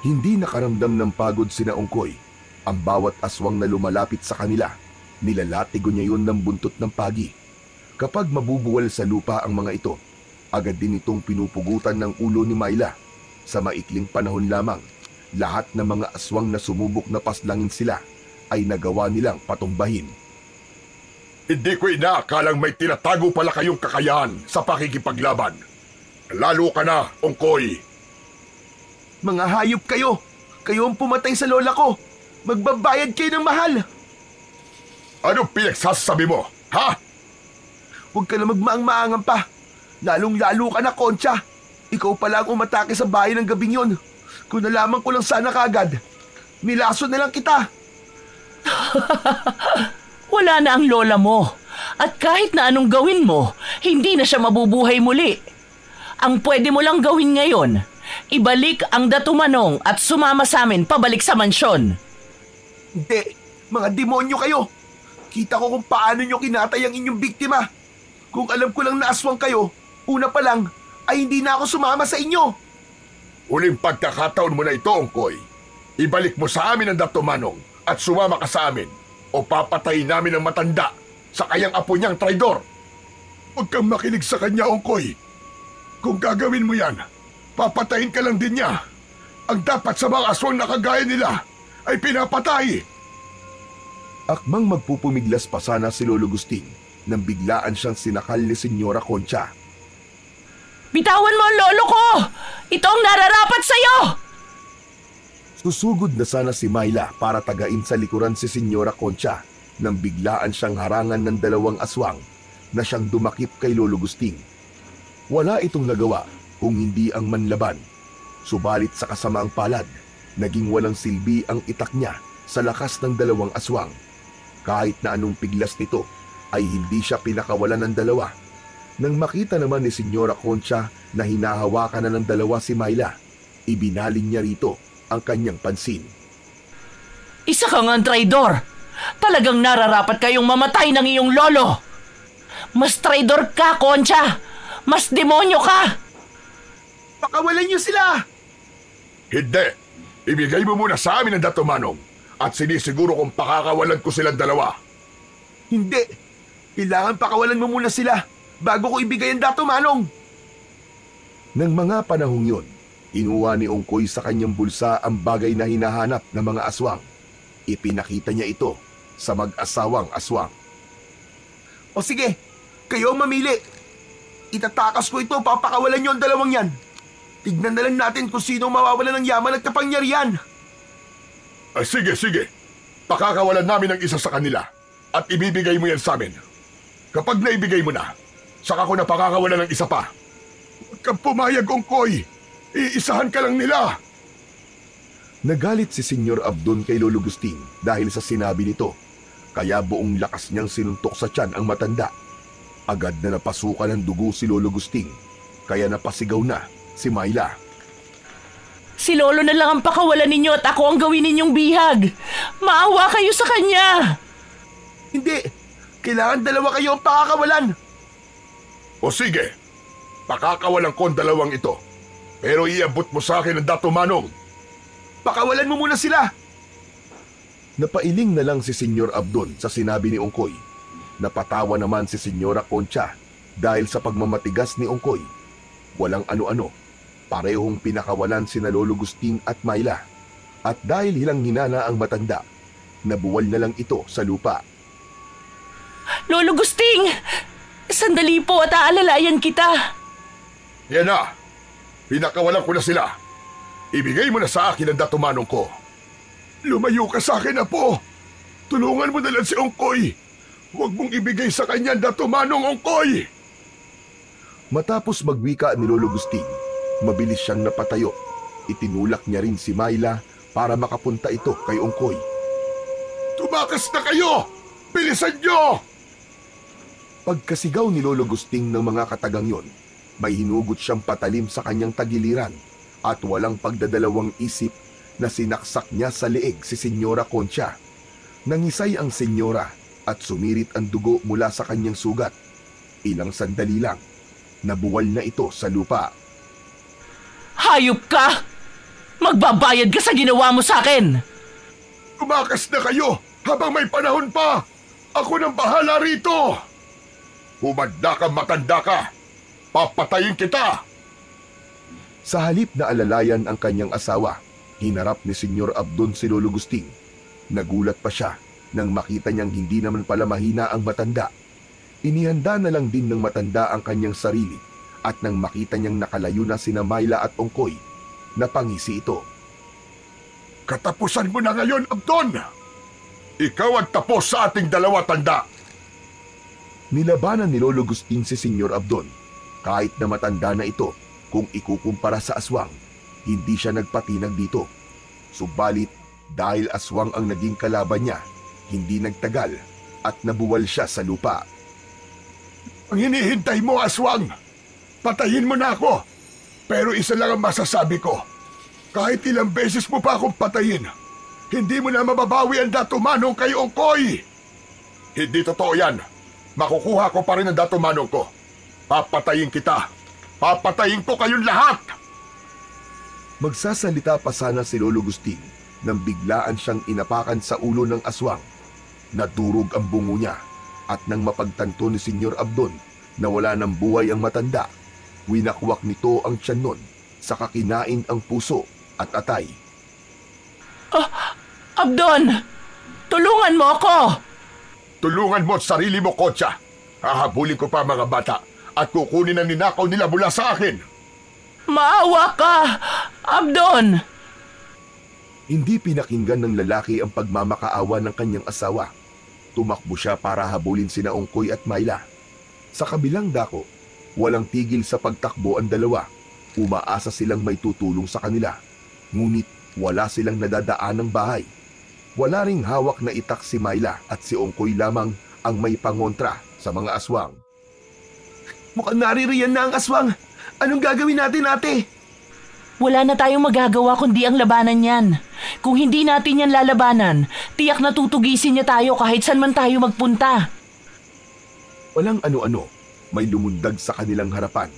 Hindi nakaramdam ng pagod sina Ongkoy. Ang bawat aswang na lumalapit sa kanila, nilalatigo niya yun ng buntot ng pagi. Kapag mabubuwal sa lupa ang mga ito, agad din itong pinupugutan ng ulo ni Myla. Sa maikling panahon lamang, lahat ng mga aswang na sumubok na paslangin sila ay nagawa nilang patumbahin. Hindi ko inaakalang may tinatago pala kayong kakayahan sa pakikipaglaban. Lalo ka na, Ongkoy. Mga hayop kayo! Kayo ang pumatay sa lola ko! Magbabayad kayo ng mahal! Anong pinagsasabi mo, ha? Huwag ka na magmaang-maangan pa! Lalong-lalo ka na, Concha! Ikaw pala ang umatake sa bahay ng gabing yon. Kung nalaman ko lang sana kaagad, nilaso na lang kita! Wala na ang lola mo. At kahit na anong gawin mo, hindi na siya mabubuhay muli. Ang pwede mo lang gawin ngayon, ibalik ang datumanong at sumama sa amin pabalik sa mansyon. Hindi! Mga demonyo kayo! Kita ko kung paano nyo kinatay ang inyong biktima. Kung alam ko lang na aswang kayo, una pa lang, ay hindi na ako sumama sa inyo. Uling pagkakataon mo na ito, Ongkoy. Ibalik mo sa amin ang datumanong at sumama ka sa amin o papatayin namin ang matanda sa kayang apo niyang traidor. Huwag kang makinig sa kanya, Ongkoy. Kung gagawin mo yan, papatayin ka lang din niya. Ang dapat sa mga aswang na kagaya nila ay pinapatay. Akmang magpupumiglas pa sana si Lolo Gusting nang biglaan siyang sinakal ni Senyora Concha. Bitawan mo ang lolo ko! Ito ang nararapat sa'yo! Susugod na sana si Myla para tagain sa likuran si Senyora Concha nang biglaan siyang harangan ng dalawang aswang na siyang dumakip kay Lolo Gusting. Wala itong nagawa kung hindi ang manlaban. Subalit sa kasamaang palad, naging walang silbi ang itak niya sa lakas ng dalawang aswang. Kahit na anong piglas nito, ay hindi siya pinakawalan ng dalawa. Nang makita naman ni Senyora Concha na hinahawakan na ng dalawa si Myla, ibinaling niya rito ang kanyang pansin. Isa kang ang traidor! Talagang nararapat kayong mamatay ng iyong lolo! Mas traidor ka, Concha! Mas demonyo ka! Pakawalan niyo sila! Hindi. Ibigay mo muna sa amin ang datumanong at sinisiguro kong pakakawalan ko silang dalawa. Hindi! Kailangan pakawalan mo muna sila! Bago ko ibigay ang datumanong. Nang mga panahong yun, Inuha ni Ongkoy sa kanyang bulsa ang bagay na hinahanap ng mga aswang. Ipinakita niya ito sa mag-asawang aswang. O sige, kayo ang mamili. Itatakas ko ito, papakawalan niyo ang dalawang yan. Tignan na lang natin kung sino mawawalan ng yaman at kapangyarihan. Sige, sige. Pakakawalan namin ang isa sa kanila at ibibigay mo yan sa amin. Kapag naibigay mo na, saka ko na pakakawalan ng isa pa. Huwag kang pumayag, Ongkoy. Iisahan ka lang nila. Nagalit si Senyor Abdon kay Lolo Gusting dahil sa sinabi nito. Kaya buong lakas niyang sinuntok sa tiyan ang matanda. Agad na napasukan ng dugo si Lolo Gusting, kaya napasigaw na si Myla. Si Lolo na lang ang pakawalan ninyo at ako ang gawin ninyong bihag. Maawa kayo sa kanya. Hindi, kailangan dalawa kayo ang pakakawalan. O sige, pakakawalan ko ang dalawang ito. Pero iabot mo sa akin ang Dato Manong. Pakawalan mo muna sila. Napailing na lang si Senyor Abdon sa sinabi ni Ongkoy. Napatawa naman si Senyora Concha dahil sa pagmamatigas ni Ongkoy. Walang ano-ano, parehong pinakawalan sina Lolo Gusting at Myla. At dahil hilang hinana ang matanda, nabuwal na lang ito sa lupa. Lolo Gusting, sandali po at aalalayan kita. Yan na, pinakawalan ko na sila. Ibigay mo na sa akin ang Dato Manong ko. Lumayo ka sa akin, Apo. Tulungan mo na lang si Ongkoy. Huwag mong ibigay sa kanya ang Dato Manong, Ongkoy. Matapos magwika ni Lolo Gusting, mabilis siyang napatayo. Itinulak niya rin si Myla para makapunta ito kay Ongkoy. Tumakas na kayo! Bilisan nyo! Pagkasigaw ni Lolo Gusting ng mga katagang yon, may hinugot siyang patalim sa kanyang tagiliran at walang pagdadalawang isip na sinaksak niya sa leeg si Senyora Concha. Nangisay ang senyora at sumirit ang dugo mula sa kanyang sugat. Ilang sandali lang, nabuwal na ito sa lupa. Hayop ka! Magbabayad ka sa ginawa mo sa akin! Tumakas na kayo habang may panahon pa! Ako nang bahala rito! Humanda ka, matanda ka! Papatayin kita! Sa halip na alalayan ang kanyang asawa, hinarap ni Senyor Abdon si Lolo Gusting. Nagulat pa siya nang makita niyang hindi naman pala mahina ang matanda. Inihanda na lang din ng matanda ang kanyang sarili at nang makita niyang nakalayo na sina Myla at Ongkoy, napangisi ito. Katapusan mo na ngayon, Abdon! Ikaw ang tapos sa ating dalawa, tanda! Nilabanan ni Lolo Gusting si Senyor Abdon. Kahit na matanda na ito, kung ikukumpara sa aswang, hindi siya nagpatinag dito. Subalit, dahil aswang ang naging kalaban niya, hindi nagtagal at nabuwal siya sa lupa. Ang hinihintay mo, aswang! Patayin mo na ako! Pero isa lang ang masasabi ko. Kahit ilang beses mo pa akong patayin, hindi mo na mababawi ang Dato Manong kay Ongkoy! Hindi totoo yan. Makukuha ko pa rin ang Dato Manong ko. Papatayin kita. Papatayin ko kayong lahat! Magsasalita pa sana si Lolo Gusting nang biglaan siyang inapakan sa ulo ng aswang. Nadurog ang bungo niya at nang mapagtanto ni Senyor Abdon na wala ng buhay ang matanda, winakwak nito ang tiyan nun sa kakinain ang puso at atay. Abdon! Tulungan mo ako! Tulungan mo at sarili mo, Concha. Hahabulin ko pa mga bata at kukunin ang ninakaw nila mula sa akin. Maawa ka! Abdon! Hindi pinakinggan ng lalaki ang pagmamakaawa ng kanyang asawa. Tumakbo siya para habulin sina Ongkoy at Myla. Sa kabilang dako, walang tigil sa pagtakbo ang dalawa. Umaasa silang may tutulong sa kanila. Ngunit wala silang nadadaan ng bahay. Wala ring hawak na itak si Myla at si Ongkoy lamang ang may pangontra sa mga aswang. Mukhang naririyan na ang aswang. Anong gagawin natin, ate? Wala na tayong magagawa kundi ang labanan yan. Kung hindi natin yan lalabanan, tiyak na tutugisin niya tayo kahit saan man tayo magpunta. Walang ano-ano, may lumundag sa kanilang harapan.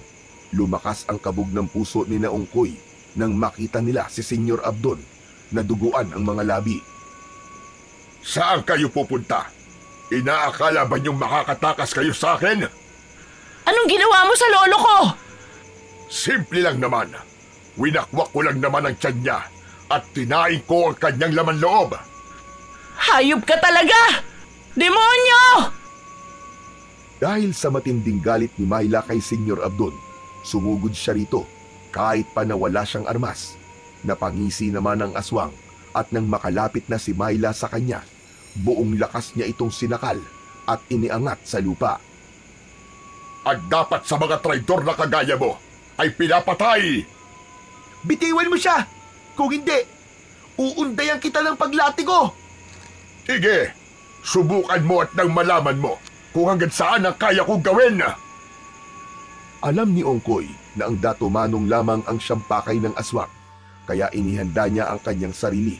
Lumakas ang kabog ng puso ni Ongkoy nang makita nila si Senyor Abdon na duguan ang mga labi. Saan kayo pupunta? Inaakala ba niyong makakatakas kayo sa akin? Anong ginawa mo sa lolo ko? Simple lang naman. Winakwak ko lang naman ang tiyan niya at tinain ko ang kanyang laman loob. Hayop ka talaga! Demonyo! Dahil sa matinding galit ni Myla kay Senyor Abdon, sumugod siya rito kahit pa na wala siyang armas. Napangisi naman ang aswang at nang makalapit na si Myla sa kanya, buong lakas niya itong sinakal at iniangat sa lupa. At dapat sa mga traidor na kagaya mo ay pinapatay! Bitiwan mo siya! Kung hindi, uundayan kita ng paglatigo! Sige, subukan mo at nang malaman mo kung hanggang saan ang kaya kong gawin. Alam ni Ongkoy na ang Dato Manong lamang ang siyang pakay ng aswang, kaya inihanda niya ang kanyang sarili.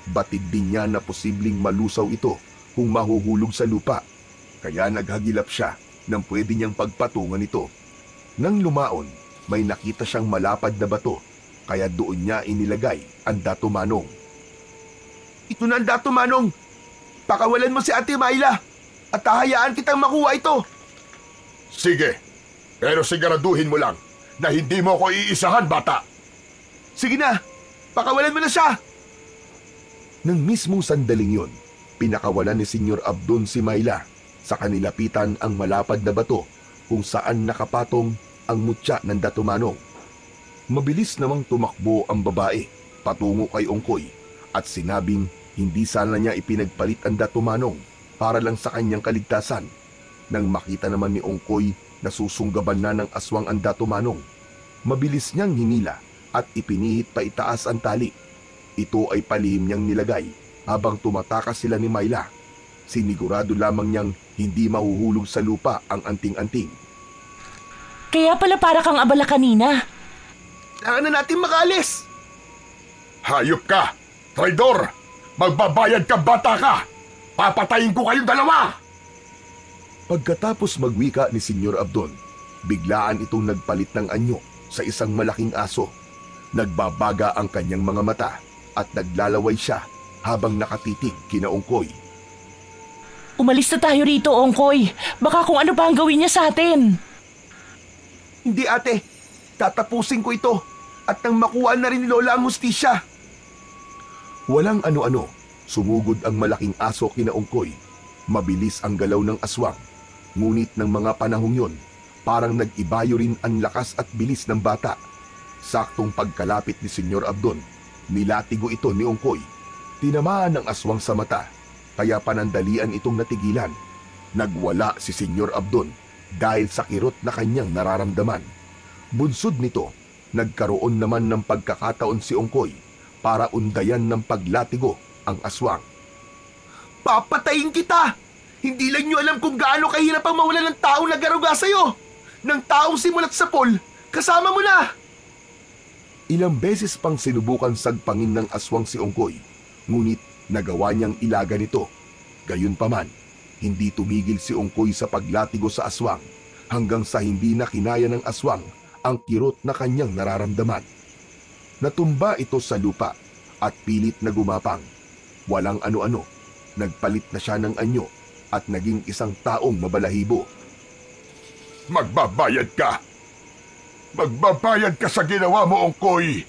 Batid din niya na posibleng malusaw ito kung mahuhulog sa lupa, kaya naghagilap siya nang pwede niyang pagpatungan ito. Nang lumaon, may nakita siyang malapad na bato, kaya doon niya inilagay ang Dato Manong. Ito na ang Dato Manong! Pakawalan mo si Ate Myla at hahayaan kitang makuha ito! Sige, pero siguraduhin mo lang na hindi mo ko iisahan, bata. Sige na! Pakawalan mo na siya! Nang mismong sandaling yon, pinakawalan ni Senyor Abdon si Myla. Sa kanilapitan ang malapad na bato kung saan nakapatong ang mutya ng Dato Manong. Mabilis namang tumakbo ang babae patungo kay Ongkoy at sinabing hindi sana niya ipinagpalit ang Dato Manong para lang sa kanyang kaligtasan. Nang makita naman ni Ongkoy na susunggaban na ng aswang ang Dato Manong, mabilis niyang hinila at ipinihit pa itaas ang tali. Ito ay palihim niyang nilagay habang tumatakas sila ni Myla. Sinigurado lamang niyang hindi mahuhulog sa lupa ang anting-anting. Kaya pala para kang abala kanina. Kailangan na natin makaalis! Hayop ka! Traidor! Magbabayad ka, bata ka! Papatayin ko kayong dalawa! Pagkatapos magwika ni Senyor Abdon, biglaan itong nagpalit ng anyo sa isang malaking aso. Nagbabaga ang kanyang mga mata at naglalaway siya habang nakatitig kina Ongkoy. Umalis na tayo rito, Ongkoy. Baka kung ano pa ang gawin niya sa atin. Hindi ate, tatapusin ko ito at nang makuha na rin ni Lola ang hustisya. Walang ano-ano, sumugod ang malaking aso kina Ongkoy. Mabilis ang galaw ng aswang, ngunit ng mga panahong yon, parang nag-ibayo rin ang lakas at bilis ng bata. Saktong pagkalapit ni Senyor Abdon, nilatigo ito ni Ongkoy. Tinamaan ng aswang sa mata, kaya panandalian itong natigilan. Nagwala si Senyor Abdon dahil sa kirot na kanyang nararamdaman. Bunsod nito, nagkaroon naman ng pagkakataon si Ongkoy para undayan ng paglatigo ang aswang. Papatayin kita! Hindi lang nyo alam kung gaano kahirap ang mawalan ng taong nagaruga sa'yo! Ng taong simulat sa pool, kasama mo na! Ilang beses pang sinubukan sagpangin ng aswang si Ongkoy, ngunit nagawa niyang ilaga nito. Gayunpaman, hindi tumigil si Ongkoy sa paglatigo sa aswang hanggang sa hindi na kinaya ng aswang ang kirot na kanyang nararamdaman. Natumba ito sa lupa at pilit na gumapang. Walang ano-ano, nagpalit na siya ng anyo at naging isang taong mabalahibo. Magbabayad ka! Magbabayad ka sa ginawa mo, Ongkoy!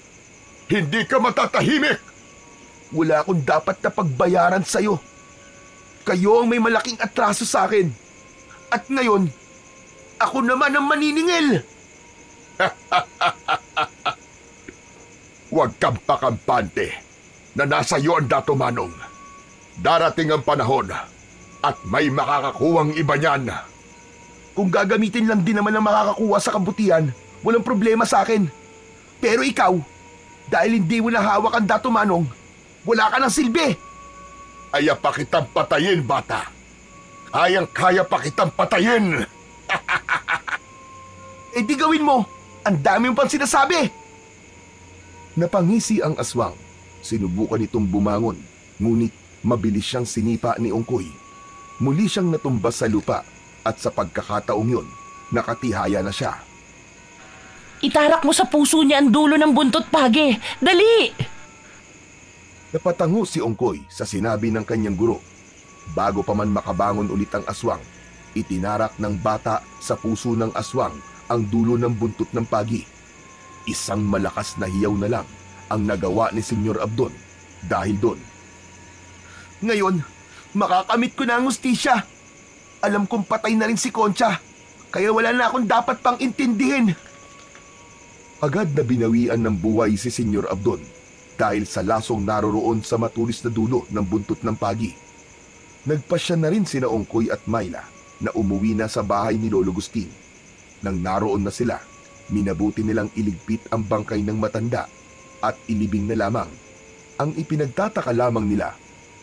Hindi ka matatahimik! Wala akong dapat na pagbayaran sa'yo. Kayo ang may malaking atraso sa akin. At ngayon, ako naman ang maniningil. Huwag kang pakampante na nasa iyo ang Dato Manong. Darating ang panahon at may makakakuwang iba niyan. Kung gagamitin lang din naman ang makakakuha sa kabutihan, walang problema sa akin. Pero ikaw, dahil hindi mo na hawak ang Dato Manong, wala ka ng silbi. Kaya pa kitang patayin, bata. Kayang-kaya pa kitang patayin. Eh di gawin mo. Ang dami mo pang sinasabi. Napangisi ang aswang. Sinubukan itong bumangon, ngunit mabilis siyang sinipa ni Ongkoy. Muli siyang natumba sa lupa at sa pagkakataong yun, nakatihaya na siya. Itarak mo sa puso niya ang dulo ng buntot, Page. Dali! Napatango si Ongkoy sa sinabi ng kanyang guro. Bago pa man makabangon ulit ang aswang, itinarak ng bata sa puso ng aswang ang dulo ng buntot ng Pagi. isang malakas na hiyaw na lang ang nagawa ni Senyor Abdon dahil doon. Ngayon, makakamit ko na ang hustisya. Alam kong patay na rin si Concha, kaya wala na akong dapat pang intindihin. Agad na binawian ng buhay si Senyor Abdon dahil sa lasong naroroon sa matulis na dulo ng buntot ng pagi. Nagpasya na rin sina Ongkoy at Myla na umuwi na sa bahay ni Lolo Gustin. Nang naroon na sila, minabuti nilang iligpit ang bangkay ng matanda at ilibing na lamang. Ang ipinagtataka lamang nila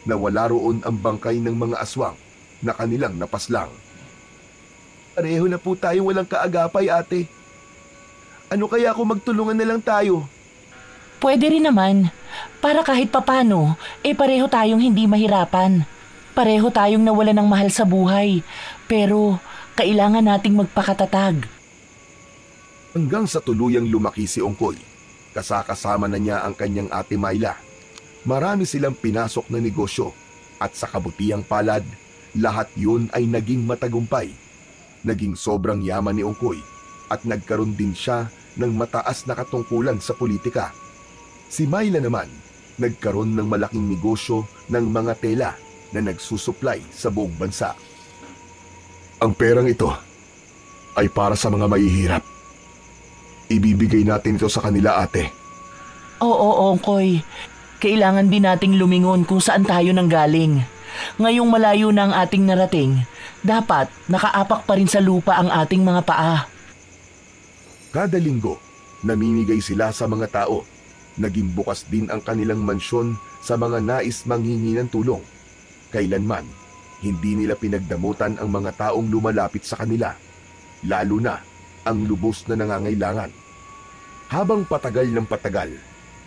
na wala roon ang bangkay ng mga aswang na kanilang napaslang. Pareho na po tayong walang kaagapay, ate. Ano kaya kung magtulungan na lang tayo? Pwede rin naman. Para kahit papano, pareho tayong hindi mahirapan. Pareho tayong nawala ng mahal sa buhay. Pero kailangan nating magpakatatag. Hanggang sa tuluyang lumaki si Ongkoy, kasakasama na niya ang kanyang ate Myla. Marami silang pinasok na negosyo at sa kabutihang palad, lahat yun ay naging matagumpay. Naging sobrang yaman ni Ongkoy at nagkaroon din siya ng mataas na katungkulan sa politika. Si Myla naman, nagkaroon ng malaking negosyo ng mga tela na nagsusupply sa buong bansa. Ang perang ito ay para sa mga mahihirap. Ibibigay natin ito sa kanila, ate. Oo, Ongkoy. Kailangan din nating lumingon kung saan tayo nanggaling. Ngayong malayo na ang ating narating, dapat nakaapak pa rin sa lupa ang ating mga paa. Kada linggo, namimigay sila sa mga tao. Naging bukas din ang kanilang mansyon sa mga nais manghingi ng tulong. Kailanman, hindi nila pinagdamutan ang mga taong lumalapit sa kanila, lalo na ang lubos na nangangailangan. Habang patagal ng patagal,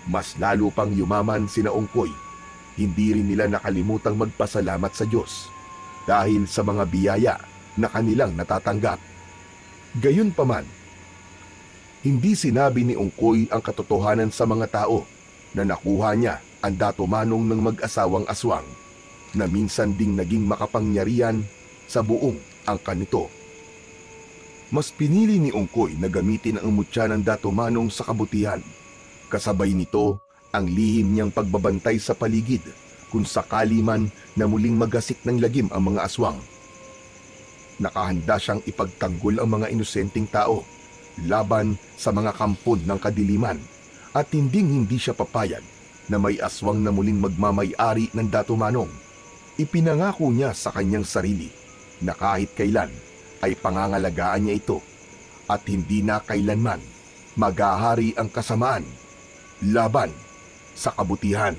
mas lalo pang yumaman sina Ongkoy. Hindi rin nila nakalimutang magpasalamat sa Diyos dahil sa mga biyaya na kanilang natatanggap. Gayunpaman, hindi sinabi ni Ongkoy ang katotohanan sa mga tao na nakuha niya ang datumanong ng mag-asawang aswang na minsan ding naging makapangyarihan sa buong angkan nito. Mas pinili ni Ongkoy na gamitin ang mutya ng datumanong sa kabutihan. Kasabay nito ang lihim niyang pagbabantay sa paligid kung sakali man na muling magasik ng lagim ang mga aswang. Nakahanda siyang ipagtanggol ang mga inosenteng tao laban sa mga kampon ng kadiliman at hindi siya papayag na may aswang na muling magmamay-ari ng datumanong. Ipinangako niya sa kanyang sarili na kahit kailan ay pangangalagaan niya ito at hindi na kailanman maghahari ang kasamaan laban sa kabutihan.